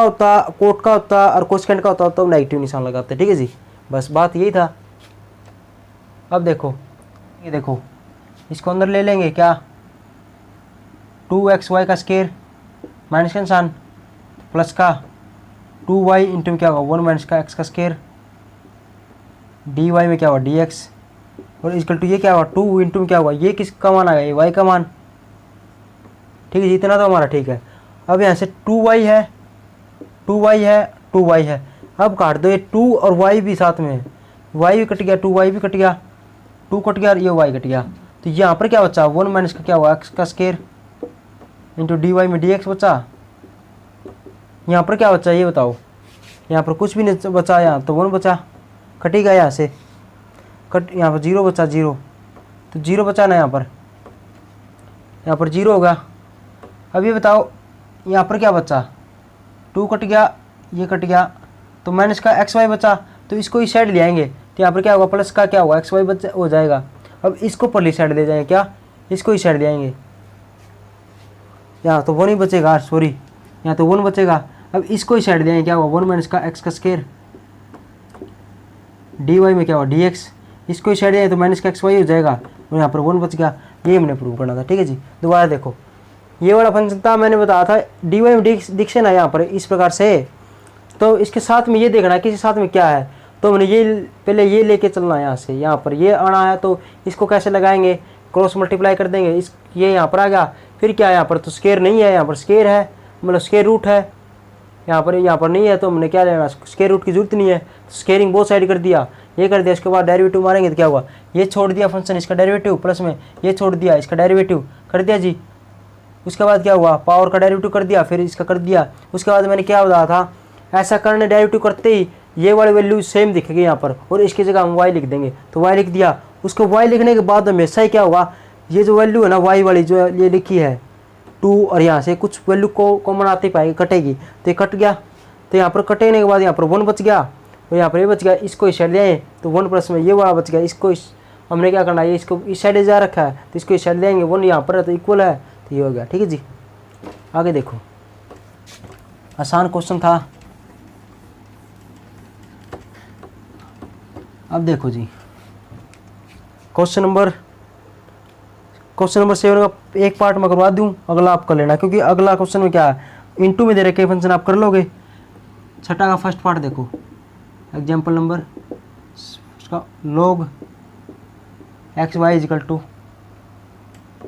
होता, कोट का होता और कोसेकेंट का होता, तो नेगेटिव निशान लगाते हैं, ठीक है जी, बस बात यही था। अब देखो ये देखो, इसको अंदर ले लेंगे क्या, 2xy का स्क्वायर माइनस का निशान प्लस का 2y इंटू क्या होगा 1 माइनस का x का स्क्वायर, dy में क्या हुआ dx, और इक्वल टू ये क्या हुआ 2 इंटू में क्या हुआ, ये किसका मान आ गया, ये y का मान, ठीक है, इतना तो हमारा ठीक है। अब यहाँ से 2y है 2y है 2y है, अब काट दो, ये 2 और y भी साथ में है, y भी कट गया 2y भी कट गया, 2 कट गया और ये y कट गया, तो यहाँ पर क्या बचा 1 माइनस का क्या हुआ x का स्क्वायर इंटू dy में dx बचा, यहाँ पर क्या बचा ये बताओ, यहाँ पर कुछ भी नहीं बचा, यहाँ तो 1 बचा, कटेगा यहाँ से कट, यहाँ पर 0 बचा 0, तो 0 बचा ना यहाँ पर 0 होगा। अब ये बताओ यहाँ पर क्या बचा, 2 कट गया ये कट गया, तो माइनस का एक्स वाई बचा, तो इसको इस साइड ले आएंगे, तो यहाँ पर क्या होगा प्लस का क्या होगा एक्स वाई बच हो जाएगा। अब इसको परली साइड ले जाएंगे, क्या इसको इस साइड ले आएंगे, यहाँ तो 1 ही बचेगा, सॉरी यहाँ तो 1 बचेगा। अब इसको इस साइड ले आएंगे, क्या होगा 1 माइनस का एक्स का स्क्वायर, डी वाई में क्या होगा डी एक्स, इसको इस साइड ले आए तो माइनस का एक्स वाई हो जाएगा, और यहाँ पर 1 बच गया, ये हमने प्रूव करना था, ठीक है जी। दोबारा देखो ये वाला फंक्शन था, मैंने बताया था डी वाई में डिक्शन है यहाँ पर इस प्रकार से, तो इसके साथ में ये देखना है किसी साथ में क्या है, तो हमने ये पहले ये लेके चलना है, यहाँ से यहाँ पर ये आना है, तो इसको कैसे लगाएंगे, क्रॉस मल्टीप्लाई कर देंगे, इस ये यहाँ पर आ गया, फिर क्या है यहाँ पर तो स्क्वायर नहीं है, यहाँ पर स्क्वायर है, मतलब स्क्वायर रूट है, यहाँ पर नहीं है, तो हमने क्या लेना स्क्वायर रूट की जरूरत नहीं है, स्क्वायरिंग बहुत साइड कर दिया, ये कर दिया, इसके बाद डेरिवेटिव मारेंगे तो क्या हुआ, ये छोड़ दिया फंक्शन इसका डेरिवेटिव, प्लस में ये छोड़ दिया इसका डेरिवेटिव कर दिया जी, उसके बाद क्या हुआ पावर का डेरिवेटिव कर दिया, फिर इसका कर दिया, उसके बाद मैंने क्या बताया था, ऐसा करने डेरिवेटिव करते ही ये वाली वैल्यू सेम दिखेगी यहाँ पर, और इसकी जगह हम y लिख देंगे, तो y लिख दिया, उसको y लिखने के बाद हमेशा ही क्या होगा, ये जो वैल्यू है ना y वाली जो ये लिखी है 2, और यहाँ से कुछ वैल्यू को कॉमन आती पाएगी, कटेगी, तो ये कट गया, तो यहाँ पर कटने के बाद यहाँ पर 1 बच गया, और यहाँ पर ये बच गया, इसको इस साइड ले आए तो 1 प्लस में ये वाला बच गया, इसको हमने क्या करना है, इसको इस साइड जा रखा है, तो इसको इस साइड ले आएंगे, 1 यहाँ पर है तो इक्वल है, तो ये हो गया, ठीक है जी। आगे देखो आसान क्वेश्चन था। अब देखो जी क्वेश्चन नंबर 7 का एक पार्ट में करवा दूं, अगला आप कर लेना, क्योंकि अगला क्वेश्चन में क्या है इनटू में दे रखे फंक्शन आप कर लोगे। छठा का फर्स्ट पार्ट देखो, एग्जाम्पल नंबर उसका log x y equal to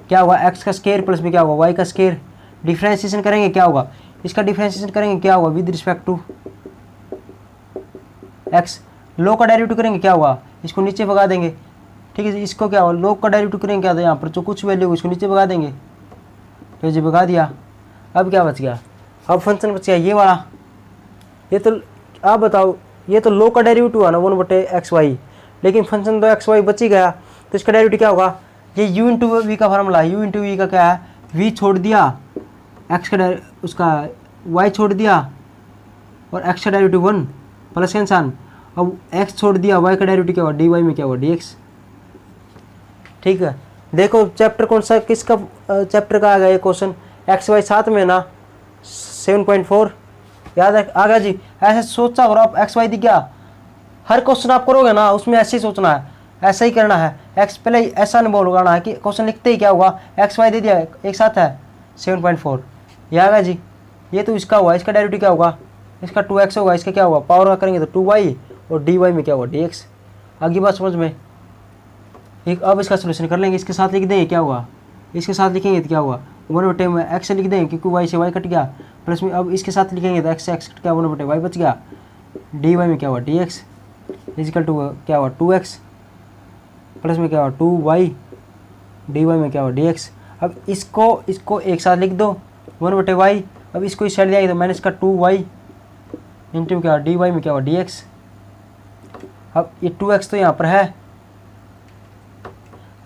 क्या होगा एक्स का स्क्वायर प्लस में क्या होगा y का स्क्वायर, डिफ्रेंशिएशन करेंगे क्या होगा, इसका डिफ्रेंशिएशन करेंगे क्या होगा with respect to x. log का डेरिवेटिव करेंगे क्या होगा, इसको नीचे भगा देंगे, ठीक है जी। इसको क्या होगा, log का डेरिवेटिव करेंगे क्या था, यहाँ पर जो कुछ वैल्यू होगी इसको नीचे भगा देंगे, तो जी भगा दिया। अब क्या बच गया, अब फंक्शन बच गया ये वाला। ये तो आप बताओ, ये तो log का डेरिवेटिव हुआ ना 1/xy, लेकिन फंक्शन तो xy बच ही गया, तो इसका डेरिवेटिव क्या होगा, ये u इंटू वी का फार्मूला है। u इंटू वी का क्या है, v छोड़ दिया x का उसका y छोड़ दिया और x का डेरिवेटिव 1 प्लस के निशान, अब x छोड़ दिया, y का डेरिवेटिव क्या हुआ, dy में क्या हुआ dx। ठीक है, देखो चैप्टर कौन सा किसका चैप्टर का आ गया ये क्वेश्चन, एक्स वाई साथ में ना 7.4 याद है आ गया जी। ऐसे सोचा करो आप, एक्स वाई दिख गया, हर क्वेश्चन आप करोगे ना उसमें ऐसे ही सोचना है, ऐसा ही करना है। एक्स पहले ऐसा नहीं बोलना है कि क्वेश्चन लिखते ही क्या हुआ, एक्स वाई दे दिया एक साथ है 7.4, ये आ गया जी। ये तो इसका हुआ, इसका डेरिवेटिव क्या होगा, इसका 2x होगा, इसका क्या होगा पावर का करेंगे तो 2y और dy में क्या होगा dx। आगे बात समझ में। एक अब इसका सोल्यूशन कर लेंगे, इसके साथ लिख देंगे क्या होगा, इसके साथ लिखेंगे तो क्या होगा 1/y में x लिख देंगे क्योंकि y से y कट गया, प्लस में अब इसके साथ लिखेंगे तो x से x कट गया 1/y बच गया, dy में क्या हुआ dx इजिकल टू क्या हुआ 2x प्लस में क्या हुआ 2y dy में क्या हुआ dx। अब इसको एक साथ लिख दो 1/y, अब इसको इस साइड जाएंगे तो माइनस का 2y इंटू क्या dy में क्या हुआ dx। अब ये 2x तो यहाँ पर है,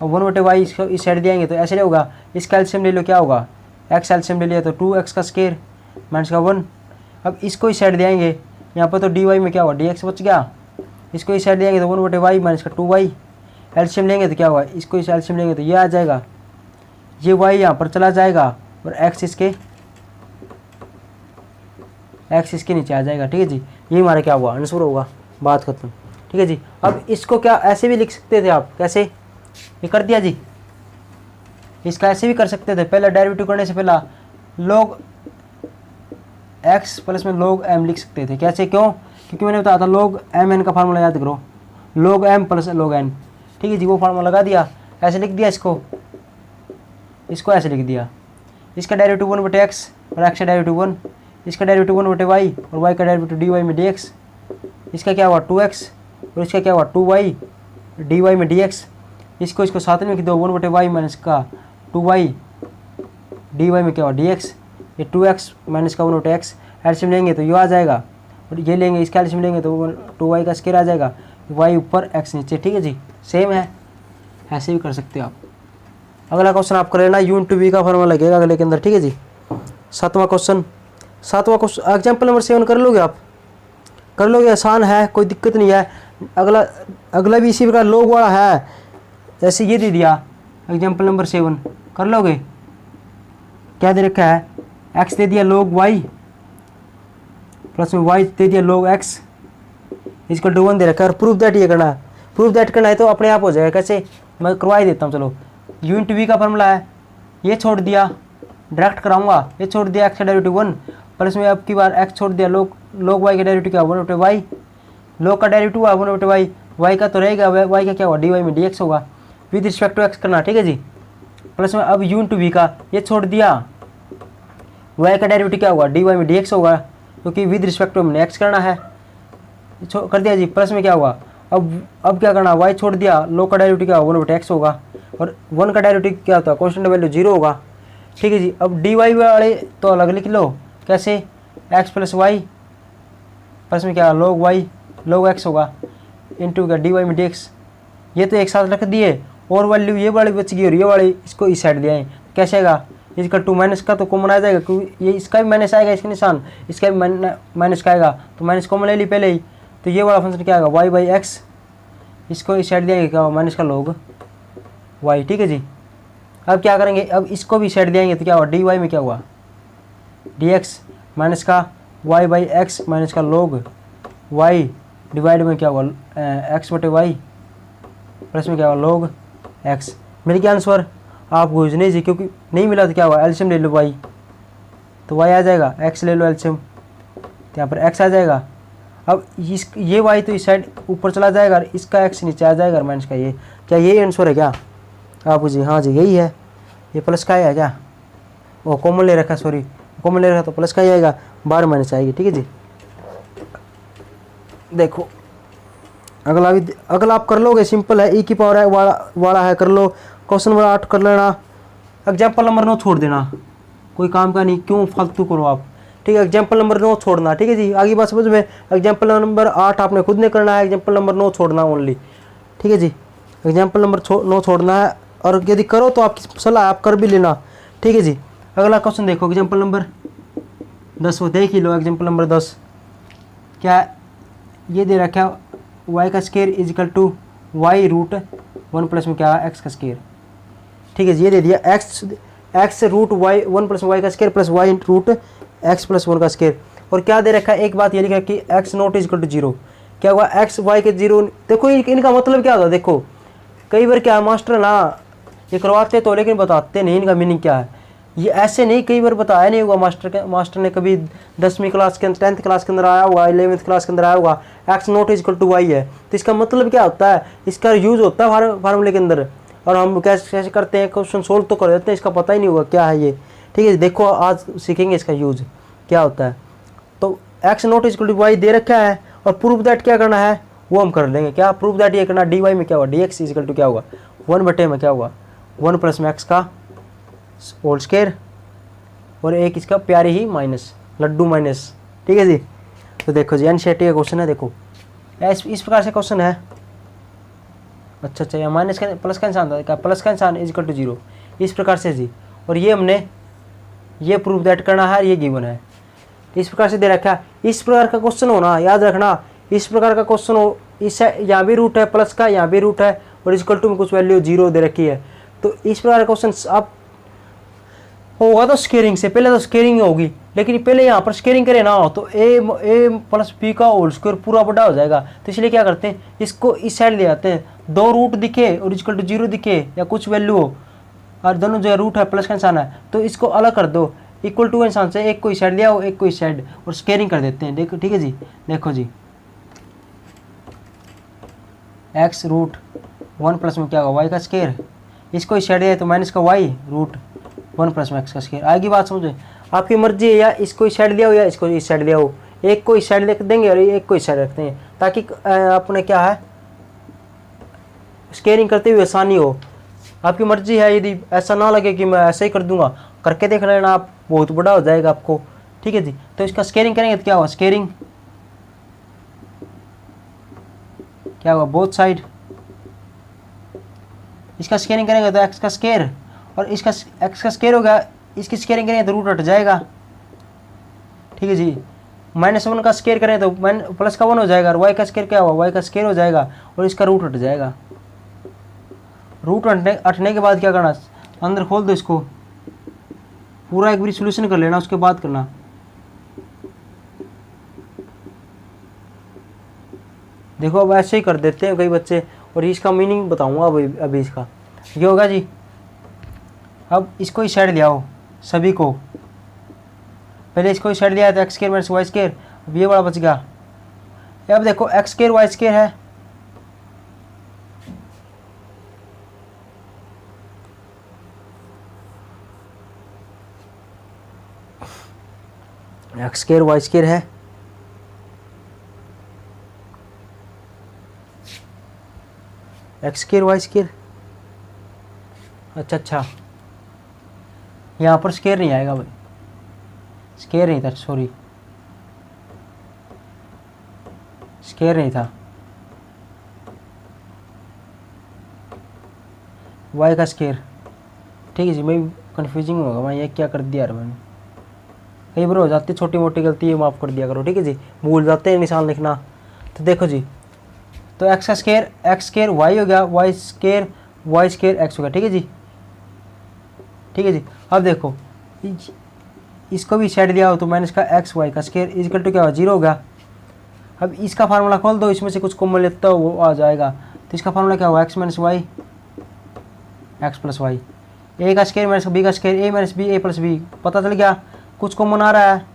अब 1/y इसको इस साइड दिएंगे तो ऐसे नहीं होगा, इसका एलसीएम ले लो क्या होगा, x एलसीएम ले लिया तो 2x का स्क्वायर माइनस का 1। अब इसको इस साइड दिएंगे, यहाँ पर तो dy में क्या हुआ dx बच गया, इसको इस साइड दिएंगे तो 1/y माइनस का 2y, एलसीएम लेंगे तो क्या होगा, इसको इस एलसीएम लेंगे तो ये आ जाएगा, ये y यहाँ पर चला जाएगा और x इसके नीचे आ जाएगा। ठीक है जी, ये हमारा क्या हुआ आंसर होगा, बात खत्म। ठीक है जी, अब इसको क्या ऐसे भी लिख सकते थे आप, कैसे, ये कर दिया जी। इसका ऐसे भी कर सकते थे, पहला डेरिवेटिव करने से पहला log x प्लस में log m लिख सकते थे। कैसे, क्यों, क्योंकि मैंने बताया था log m n का फार्मूला याद करो, log m plus log n। ठीक है जी, वो फार्मूला लगा दिया, ऐसे लिख दिया इसको ऐसे लिख दिया, इसका डेरिवेटिव 1/x और x का डेरिवेटिव 1, इसका डेरिवेटिव 1/y और y का डेरिवेटिव dy में dx, इसका क्या हुआ 2x और इसका क्या हुआ 2y dy में dx। इसको साथ में लिख दो 1/y माइनस का 2y dy में क्या हुआ dx, ये 2x माइनस का 1/x एलसीएम लेंगे तो ये आ जाएगा, और ये लेंगे इसका एलसीएम लेंगे तो 2y का स्क्वायर आ जाएगा, y ऊपर x नीचे। ठीक है जी, सेम है, ऐसे भी कर सकते हो आप। अगला क्वेश्चन आप कर लेना, u इंटू वी का फॉर्मूला लगेगा अगले के अंदर। ठीक है जी, सातवां क्वेश्चन एग्जाम्पल नंबर 7 कर लोगे आप, कर लोगे, आसान है, कोई दिक्कत नहीं है। अगला भी इसी प्रकार log वाला है, जैसे ये दे दिया एग्जाम्पल नंबर 7 कर लोगे। क्या दे रखा है, x दे दिया log y प्लस में y दे दिया log x इसको 1 दे रखा है, और प्रूफ दैट ये करना है। प्रूफ दैट करना है तो अपने आप हो जाएगा, कैसे, मैं करवा ही देता हूँ। चलो, u इंटू वी का फॉर्मूला है, ये छोड़ दिया, डायरेक्ट कराऊंगा, ये छोड़ दिया x का डेरिवेटिव 1 प्लस में अब की बार x छोड़ दिया log y का डेरिवेटिव क्या 1/y, log का डेरिवेटिव हुआ 1/y, y का तो रहेगा, y का क्या हुआ dy में dx होगा, विद रिस्पेक्ट टू x करना। ठीक है जी, प्लस में अब u इंटू वी का ये छोड़ दिया, y का डेरिवेटिव क्या होगा dy में dx होगा, क्योंकि विद रिस्पेक्ट टू हमने x करना है, कर दिया जी। प्लस में क्या हुआ, अब क्या करना, y छोड़ दिया, log का डेरिवेटिव क्या होगा 1/x होगा, और 1 का डेरिवेटिव क्या होता है, कांस्टेंट वैल्यू 0 होगा। ठीक है जी, अब dy वाले तो अलग लिख लो, कैसे, x प्लस वाई प्लस में क्या log y log x होगा इंटू का dy में dx, ये तो एक साथ रख दिए, और वैल्यू ये वाली बच गई और ये वाली इसको इस साइड दिया है, कैसे आएगा, इसका 2 माइनस का तो कॉमन आ जाएगा, क्योंकि ये इसका भी माइनस आएगा, इसके निशान इसका भी माइनस का आएगा, तो माइनस कॉमन ले ली पहले ही, तो ये वाला फंक्शन क्या आएगा y/x, इसको इस साइड दिया क्या माइनस का log y। ठीक है जी, अब क्या करेंगे, अब इसको भी साइड देंगे तो क्या हुआ dy में क्या हुआ dx माइनस का y/x माइनस का log y डिवाइड में क्या हुआ x/y प्लस में क्या हुआ log x। मिल गया आंसर आपको, नहीं जी, क्योंकि नहीं मिला तो क्या हुआ एलसीएम ले लो y, तो y आ जाएगा, x ले लो एलसीएम तो यहाँ पर x आ जाएगा। अब ये y तो इस साइड ऊपर चला जाएगा, इसका x नीचे आ जाएगा माइनस का, ये क्या यही आंसर है क्या आप जी, हाँ जी यही है, ये प्लस का है क्या, वो कॉमन ले रखा, सॉरी कॉमन ले रखा तो प्लस का ही आएगा, बार माइनस आएगी। ठीक है जी, देखो अगला आप कर लोगे, सिंपल है, ई की पावर है वाला है, कर लो। क्वेश्चन नंबर 8 कर लेना। एग्जाम्पल नंबर 9 छोड़ देना, कोई काम का नहीं, क्यों फालतू करो आप, ठीक है। एग्जाम्पल नंबर 9 छोड़ना, ठीक है जी, आगे बात समझ में। एग्जाम्पल नंबर 8 आपने खुद ने करना है, एग्जाम्पल नंबर 9 छोड़ना ओनली, ठीक है जी। एग्जाम्पल नंबर 9 छोड़ना है, और यदि करो तो आपकी सलाह, आप कर भी लेना, ठीक है जी। अगला क्वेश्चन देखो, एग्जाम्पल नंबर 10 वो देख ही लो। एग्जाम्पल नंबर 10 क्या ये दे रखा है, वाई का square is equal to y root 1 plus में क्या है एक्स का स्केयर, ठीक है जी। ये दे दिया x root y 1 plus y का square plus y root x plus 1 का स्केयर। और क्या दे रखा है, एक बात ये लिखा है कि x not is equal to 0, क्या हुआ एक्स वाई के 0। देखो इनका मतलब क्या होता है, देखो कई बार क्या है मास्टर ना ये करवाते तो लेकिन बताते नहीं इनका मीनिंग क्या है। ये ऐसे नहीं, कई बार बताया नहीं हुआ मास्टर ने कभी 10वीं क्लास के 10th क्लास के अंदर आया हुआ, 11th क्लास के अंदर आया हुआ, x not is equal to y है, तो इसका मतलब क्या होता है, इसका यूज होता है फार्मूले के अंदर, और हम कैसे करते हैं, क्वेश्चन सोल्व तो कर देते हैं, इसका पता ही नहीं हुआ क्या है ये, ठीक है। देखो आज सीखेंगे इसका यूज क्या होता है। तो x not is equal to y दे रखा है, और प्रूफ दैट क्या करना है वो हम कर लेंगे। क्या प्रूफ दैट ये करना, डी वाई में क्या हुआ, d x is equal to क्या हुआ 1 में क्या हुआ 1 प्लस में एक्स का होल स्क्वायर, और एक इसका प्यारे ही माइनस लड्डू माइनस, ठीक है जी। तो देखो जी एनसीईआरटी का क्वेश्चन है, देखो इस प्रकार से क्वेश्चन है। अच्छा या माइनस का प्लस का निशान था, प्लस का निशान इज इक्वल टू 0, इस प्रकार से जी। और ये हमने ये प्रूफ दैट करना है, ये गिवन है, इस प्रकार से दे रखा है। इस प्रकार का क्वेश्चन होना याद रखना, इस प्रकार का क्वेश्चन हो, इस यहाँ भी रूट है प्लस का, यहाँ भी रूट है, और इक्वल टू में कुछ वैल्यू 0 दे रखी है। तो इस प्रकार का क्वेश्चन आप होगा तो स्केयरिंग से, पहले तो स्केयरिंग होगी, लेकिन पहले यहाँ पर स्केयरिंग करे ना हो तो ए प्लस बी का होल स्क्वायर पूरा बड़ा हो जाएगा। तो इसलिए क्या करते हैं, इसको इस साइड ले आते हैं, 2 रूट दिखे और इक्वल टू 0 दिखे या कुछ वैल्यू हो, और दोनों जो है रूट है प्लस का निशान है, तो इसको अलग कर दो, इक्वल टू के निशान से एक को इस साइड ले आओ, एक को इस साइड, और स्केयरिंग कर देते हैं। देखो ठीक है जी, देखो जी एक्स रूट 1 प्लस में क्या होगा वाई का स्केयर, इसको इस साइड है तो माइनस का वाई रूट 1 प्लस में एक्स का स्केयर। आगे बात समझे, आपकी मर्जी है, या इसको इस साइड ले आओ या इसको इस साइड ले आओ, एक को इस साइड लिख देंगे और एक को इस साइड रखते हैं, ताकि अपने क्या है स्केयरिंग करते हुए आसानी हो। आपकी मर्जी है, यदि ऐसा ना लगे कि मैं ऐसे ही कर दूंगा, करके देख लेना आप, बहुत बड़ा हो जाएगा आपको, ठीक है जी। तो इसका स्केयरिंग करेंगे तो क्या हुआ, स्केयरिंग क्या हुआ बोथ साइड, इसका स्केयरिंग करेंगे तो एक्स का स्केयर, और इसका एक्स का स्केयर हो गया, इसकी स्केयरिंग करेंगे तो रूट हट जाएगा, ठीक है जी। -1 का स्केयर करें तो प्लस का 1 हो जाएगा, और वाई का स्केयर क्या हुआ वाई का स्केयर हो जाएगा, और इसका रूट हट जाएगा। रूट हटने के बाद क्या करना, अंदर खोल दो इसको, पूरा एक बार सोल्यूशन कर लेना, उसके बाद करना। देखो अब ऐसे ही कर देते हैं कई बच्चे, और इसका मीनिंग बताऊंगा अभी इसका ये होगा जी। अब इसको इस साइड ले आओ सभी को, पहले इसको इस साइड लिया तो x square minus y square, अब ये बड़ा बच गया। अब देखो एक्स स्क्वायर वाई स्क्वायर है, एक्स स्क्वायर वाई स्क्वायर है, एक्स स्क्वायर वाई स्क्वायर, अच्छा यहाँ पर स्क्वायर नहीं आएगा भाई, स्क्वायर नहीं था, सॉरी स्क्वायर नहीं था, वाई का स्क्वायर, ठीक है जी। मैं कन्फ्यूजिंग होगा, मैं ये क्या कर दिया यार मैंने, कई बार हो जाती छोटी मोटी गलती है, माफ़ कर दिया करो, ठीक है जी, भूल जाते हैं निशान लिखना। तो देखो जी, तो एक्स का स्क्वायर एक्स स्क्वायर वाई हो गया, वाई स्क्वायर एक्स हो गया, ठीक है जी, ठीक है जी। अब देखो इसको भी साइड दिया हो तो माइनस का एक्स वाई का स्क्वायर इज इक्वल टू क्या होगा 0 हो गया। अब इसका फार्मूला खोल दो, इसमें से कुछ कॉमन लेता हो वो आ जाएगा, तो इसका फार्मूला क्या हुआ x minus y x plus y, A का स्क्वायर माइनस बी का square A minus B A plus B, पता चल गया कुछ कॉमन आ रहा है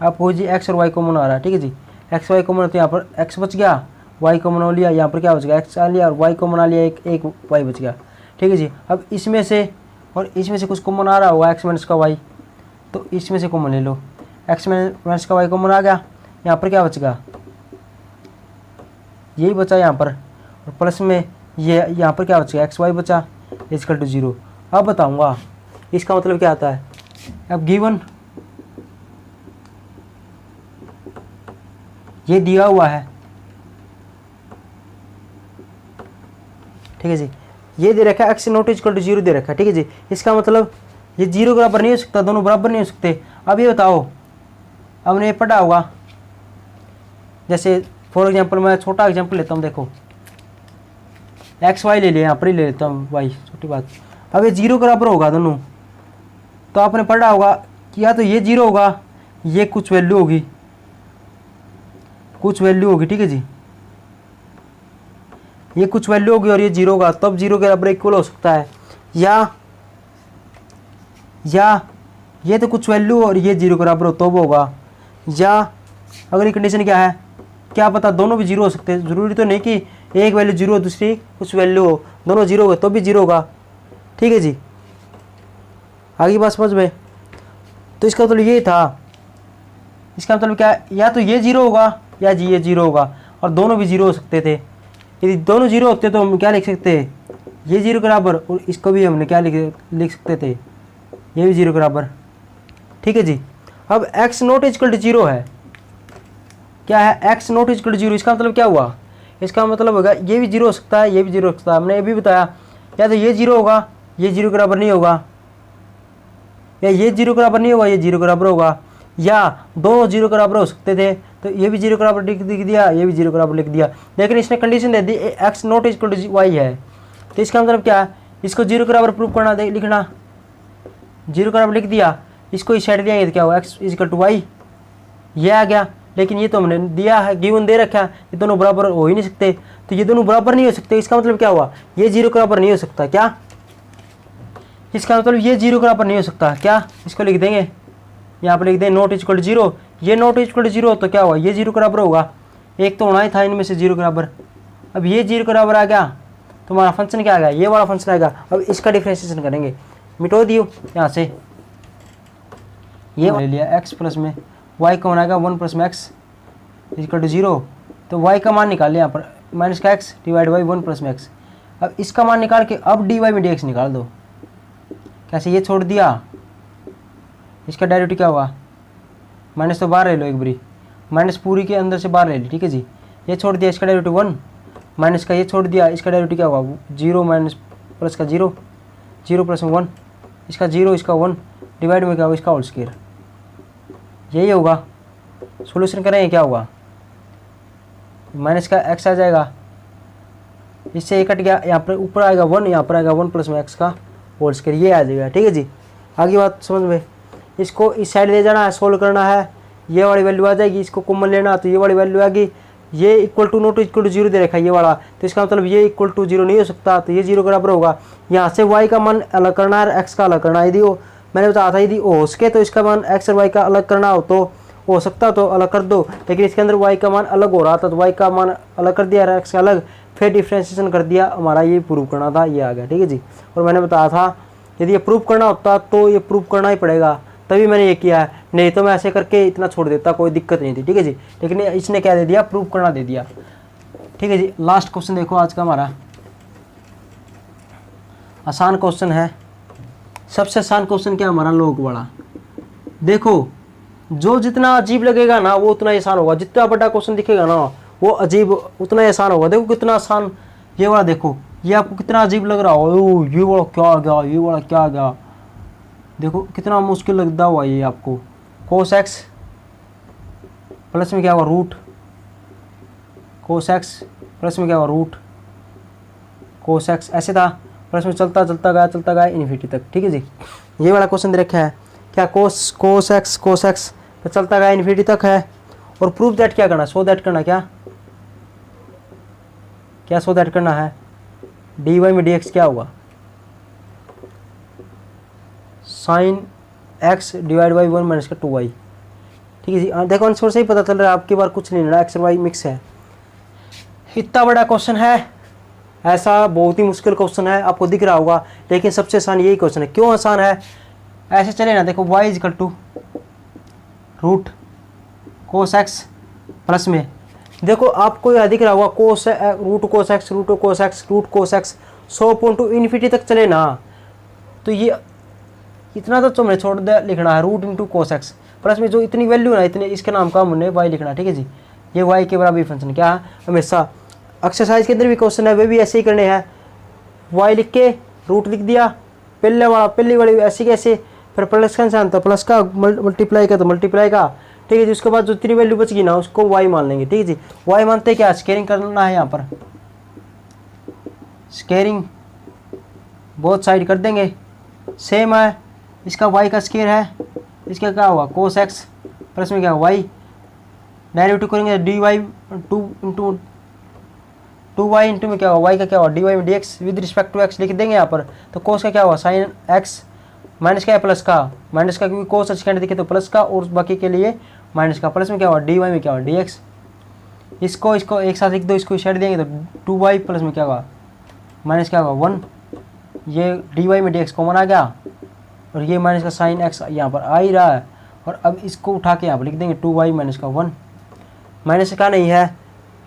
आपको जी, एक्स और वाई कॉमन आ रहा है, ठीक है जी। एक्स वाई कॉमन तो यहाँ पर एक्स बच गया, वाई कॉमन हो लिया, यहाँ पर क्या बच गया एक्स आ लिया, और वाई कॉमन आ लिया, एक वाई बच गया, ठीक है जी। अब इसमें से और इसमें से कुछ कॉमन आ रहा होगा एक्स माइनस का वाई, तो इसमें से कॉमन ले लो, एक्स माइनस का वाई कॉमन आ गया, यहाँ पर क्या बच गया यही बचा यहाँ पर, और प्लस में ये यहाँ पर क्या बचा, एक्स वाई बचा इक्वल टू 0। अब बताऊँगा इसका मतलब क्या आता है। अब गिवन ये दिया हुआ है, ठीक है जी, ये दे रखा है एक्स नॉट इक्वल टू 0 दे रखा है, ठीक है जी। इसका मतलब ये 0 बराबर नहीं हो सकता, दोनों बराबर नहीं हो सकते। अब ये बताओ, हमने ये पढ़ा होगा, जैसे फॉर एग्जांपल मैं छोटा एग्जांपल लेता हूँ, देखो एक्स वाई ले लिया, यहाँ पर ही ले लेता हूँ वाई, छोटी बात। अब ये 0 बराबर होगा दोनों, तो आपने पढ़ा होगा कि या तो ये 0 होगा, ये कुछ वैल्यू होगी, कुछ वैल्यू होगी, ठीक है जी, ये कुछ वैल्यू होगी और ये 0 होगा, तब 0 के बराबर इक्वल हो सकता है। या ये तो कुछ वैल्यू और ये 0 के बराबर हो तब होगा। या अगली कंडीशन क्या है, क्या पता दोनों भी 0 हो सकते हैं, जरूरी तो नहीं कि एक वैल्यू 0 हो दूसरी कुछ वैल्यू हो, दोनों 0 हो तो भी 0 होगा, ठीक है जी। आगे बात समझ में। तो इसका मतलब ये था, इसका मतलब क्या है, या तो ये 0 होगा या जी ये 0 होगा, और दोनों भी 0 हो सकते थे। यदि दोनों 0 होते तो हम क्या लिख सकते हैं, ये 0 के बराबर, और इसको भी हमने क्या लिख सकते थे, ये भी 0 के बराबर, ठीक है जी। अब x नॉट इक्वल टू 0 है, क्या है, x नॉट इक्वल टू 0, इसका मतलब क्या हुआ, इसका मतलब होगा ये भी 0 हो सकता है, ये भी 0 हो सकता है। हमने ये भी बताया, या तो ये 0 होगा, ये 0 के बराबर नहीं होगा, या ये 0 के बराबर नहीं होगा, ये 0 के बराबर होगा, या दोनों 0 के बराबर हो सकते थे, तो ये भी 0 के बराबर लिख दिया, ये भी 0 के बराबर लिख दिया। लेकिन इसने कंडीशन दे दी x not equal to y है, तो इसका मतलब क्या है, इसको 0 के बराबर प्रूव करना, लिखना 0 के बराबर लिख दिया, इसको इस साइड दिया, तो क्या हुआ, x इक्वल टू वाई, ये आ गया। लेकिन ये तो हमने दिया है, गिवन दे रखा है, ये दोनों बराबर हो ही नहीं सकते, तो ये दोनों बराबर नहीं हो सकते। इसका मतलब क्या हुआ, ये 0 के बराबर नहीं हो सकता, क्या, इसका मतलब ये 0 के बराबर नहीं हो सकता, क्या, इसको लिख देंगे, यहाँ पर लिख दें नॉट इक्वल टू 0, ये नॉट इक्वल टू 0 तो क्या हुआ, ये 0 के बराबर होगा, एक तो होना ही था इनमें से 0 के बराबर। अब ये 0 के बराबर आ गया तो हमारा फंक्शन क्या आ गया, ये वाला फंक्शन आएगा। अब इसका डिफ्रेंशिएशन करेंगे, मिटो दियो यहाँ से, ये ले लिया x प्लस में y कौन आएगा 1 प्लस में x इक्वल टू 0, तो y का मान निकाल लिया यहाँ पर, माइनस का x डिवाइड बाई 1 प्लस में x। अब इसका मान निकाल के अब dy में dx निकाल दो, कैसे, ये छोड़ दिया, इसका डेरिवेटिव क्या हुआ, माइनस तो बाहर ले लो एक बारी, माइनस पूरी के अंदर से बाहर ले ली, ठीक है जी, ये छोड़ दिया, इसका डेरिवेटिव 1, माइनस का ये छोड़ दिया, इसका डेरिवेटिव क्या हुआ 0 माइनस प्लस का 0, 0 प्लस में 1, इसका 0 इसका 1 डिवाइड में क्या होगा, इसका होल स्क्वायर, यही होगा। सोल्यूशन करेंगे क्या होगा, माइनस का x आ जाएगा, इससे ये कट गया, यहाँ पर ऊपर आएगा 1, यहाँ पर आएगा 1 प्लस में x का होल स्क्वायर, ये आ जाएगा, ठीक है जी। आगे बात समझ में, इसको इस साइड ले जाना है, सोल्व करना है, ये वाली वैल्यू आ जाएगी, इसको कॉमन लेना तो ये वाली वैल्यू आ गई, ये equal to not equal to 0 दे रखा है ये वाला, तो इसका मतलब ये इक्वल टू 0 नहीं हो सकता, तो ये 0 के बराबर होगा। यहाँ से y का मान अलग करना है, x का अलग करना है, यदि वो मैंने बताया था यदि हो सके तो इसका मान x और y का अलग करना हो तो हो सकता तो अलग कर दो, लेकिन इसके अंदर y का मान अलग हो रहा था तो y का मान अलग कर दिया, x का अलग, फिर डिफ्रेंशिएशन कर दिया, हमारा ये प्रूव करना था, ये आ गया, ठीक है जी। और मैंने बताया था यदि ये प्रूव करना होता तो ये प्रूव करना ही पड़ेगा, तभी मैंने ये किया है, नहीं तो मैं ऐसे करके इतना छोड़ देता, कोई दिक्कत नहीं थी, ठीक है जी। लेकिन इसने क्या दे दिया, प्रूव करना दे दिया, ठीक है जी। लास्ट क्वेश्चन देखो आज का हमारा, आसान क्वेश्चन है, सबसे आसान क्वेश्चन क्या हमारा लोग वाला। देखो जो जितना अजीब लगेगा ना वो उतना आसान होगा, जितना बड़ा क्वेश्चन दिखेगा ना वो अजीब उतना आसान होगा। देखो कितना आसान, ये वाला देखो, ये आपको कितना अजीब लग रहा हो, ये वाला क्या आ गया, ये वाला क्या आ गया, देखो कितना मुश्किल लगता हुआ ये आपको। कोस एक्स प्लस में क्या हुआ रूट, कोस एक्स प्लस में क्या हुआ रूट कोस एक्स, ऐसे था, प्लस में चलता गया इन्फिनिटी तक, ठीक है जी। ये वाला क्वेश्चन दे रखा है क्या, कोस एक्स तो चलता गया इन्फिनिटी तक है, और प्रूफ दैट क्या करना, सो दैट करना, क्या सो दैट करना है, डी वाई में डी एक्स क्या होगा, sine x divide by 1 minus का 2y, ठीक है जी। देखो आंसर से ही पता चल रहा है आपकी बार कुछ नहीं लेना, एक्स और वाई मिक्स है। इतना बड़ा क्वेश्चन है, ऐसा बहुत ही मुश्किल क्वेश्चन है, आपको दिख रहा होगा, लेकिन सबसे आसान यही क्वेश्चन है। क्यों आसान है, ऐसे चले ना, देखो y equal to root cos x plus में देखो आपको यह दिख रहा होगा cos root cos x root cos x root cos x 100.2 तक चले ना, तो ये इतना तो तुमने छोड़ दिया लिखना है root into cos x plus में जो इतनी वैल्यू ना इतने इसके नाम का हमने वाई लिखना है, ठीक है जी। ये वाई के बराबर फंक्शन क्या है हमेशा। एक्सरसाइज के अंदर भी क्वेश्चन है वे भी ऐसे ही करने हैं, वाई लिख के रूट लिख दिया, पहली वाली ऐसे कैसे, फिर प्लस का निशान तो प्लस का, मल्टीप्लाई का तो मल्टीप्लाई का, ठीक है जी। उसके बाद जो इतनी वैल्यू बच गई ना उसको वाई मान लेंगे, ठीक है जी। वाई मानते क्या, स्केयरिंग करना है, यहाँ पर स्केयरिंग बोथ साइड कर देंगे, सेम है, इसका वाई का स्केयर है, इसका क्या हुआ कोस एक्स प्लस में क्या वाई, डेरिवेटिव करेंगे d y two y into में क्या हुआ वाई का क्या हुआ डी वाई में d x with respect to x लिख देंगे यहाँ पर। तो कोस का क्या हुआ साइन एक्स, माइनस क्या है प्लस का, माइनस का क्योंकि कोस सेकंड दिखे तो प्लस का, और बाकी के लिए माइनस का, प्लस में क्या हुआ डी वाई में क्या हुआ डी एक्स। इसको एक साथ लिख दो, इसको साइड देंगे तो 2y प्लस में क्या हुआ माइनस क्या होगा 1, ये डी वाई में डी एक्स कॉमन आ गया, और ये माइनस का साइन एक्स यहाँ पर आ ही रहा है। और अब इसको उठा के यहाँ पर लिख देंगे 2y माइनस का 1, माइनस का नहीं है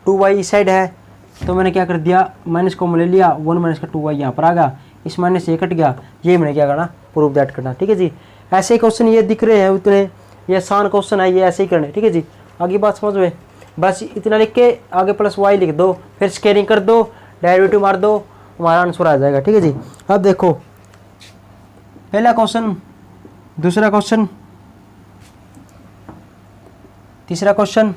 2y इस साइड है, तो मैंने क्या कर दिया माइनस को ले लिया, 1 माइनस का 2y यहाँ पर आ गया, इस माइनस से ये कट गया, ये मैंने क्या करना प्रूव दैट करना, ठीक है जी। ऐसे क्वेश्चन ये दिख रहे हैं उतने, ये आसान क्वेश्चन है, ये ऐसे ही करने, ठीक है जी। आगे बात समझ में, बस इतना लिख के आगे प्लस वाई लिख दो, फिर स्केयरिंग कर दो, डेरिवेटिव मार दो, हमारा आंसर आ जाएगा, ठीक है जी। अब देखो पहला क्वेश्चन, दूसरा क्वेश्चन, तीसरा क्वेश्चन,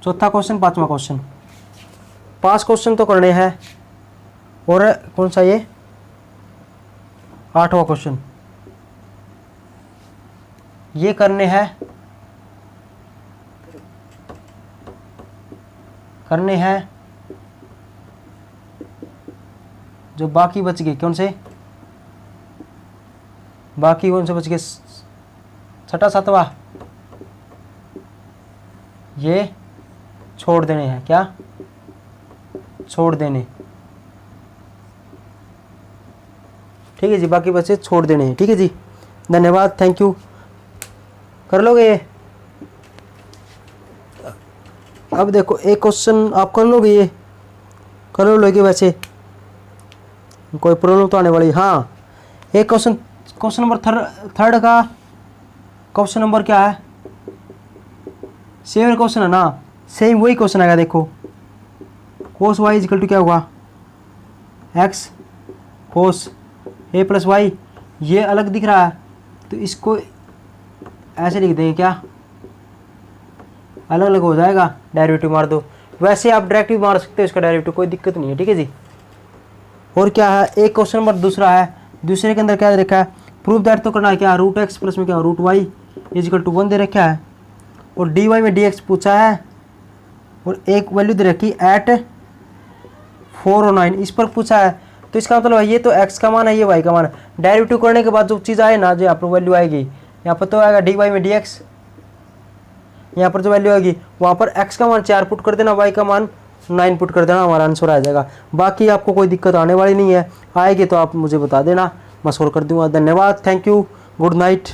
चौथा क्वेश्चन, पांचवा क्वेश्चन, 5 क्वेश्चन तो करने हैं, और कौन सा ये 8वां क्वेश्चन ये करने हैं, जो बाकी बच गए कौन से, बाकी कौन से बच गए, 6वां 7वां ये छोड़ देने हैं, क्या छोड़ देने, ठीक है जी। बाकी बच्चे छोड़ देने हैं, ठीक है जी। धन्यवाद, थैंक यू। कर लोगे ये। अब देखो एक क्वेश्चन आप कर लोगे, ये कर लोगे वैसे, कोई प्रॉब्लम तो आने वाली, हाँ। एक क्वेश्चन नंबर थर्ड का क्वेश्चन नंबर क्या है, सेम क्वेश्चन है ना, सेम वही क्वेश्चन आएगा। देखो कोस वाई इजिकल टू क्या होगा एक्स कोस ए प्लस वाई, ये अलग दिख रहा है तो इसको ऐसे लिख देंगे, क्या अलग अलग हो जाएगा, डेरिवेटिव मार दो। वैसे आप डायरेक्ट भी मार सकते हो इसका डेरिवेटिव, कोई दिक्कत नहीं है, ठीक है जी। और क्या है, एक क्वेश्चन नंबर दूसरा है, दूसरे के अंदर क्या दे रखा है, प्रूफ दैट तो करना है, क्या रूट एक्स प्लस में क्या रूट वाई इजिकल टू 1 दे रखा है, और डी वाई में डी एक्स पूछा है, और एक वैल्यू दे रखी एट 4 और 9 इस पर पूछा है। तो इसका मतलब है ये तो x का मान है, ये y का मान है। डेरिवेटिव करने के बाद जो चीज़ आए ना, जो यहाँ पर वैल्यू आएगी, यहाँ पर तो आएगा डी वाई में डी एक्स, यहाँ पर जो वैल्यू आएगी वहाँ पर x का मान 4 पुट कर देना, y का मान 9 पुट कर देना, हमारा आंसर आ जाएगा। बाकी आपको कोई दिक्कत आने वाली नहीं है, आएगी तो आप मुझे बता देना, मैं सोल्व कर दूंगा। धन्यवाद, थैंक यू, गुड नाइट।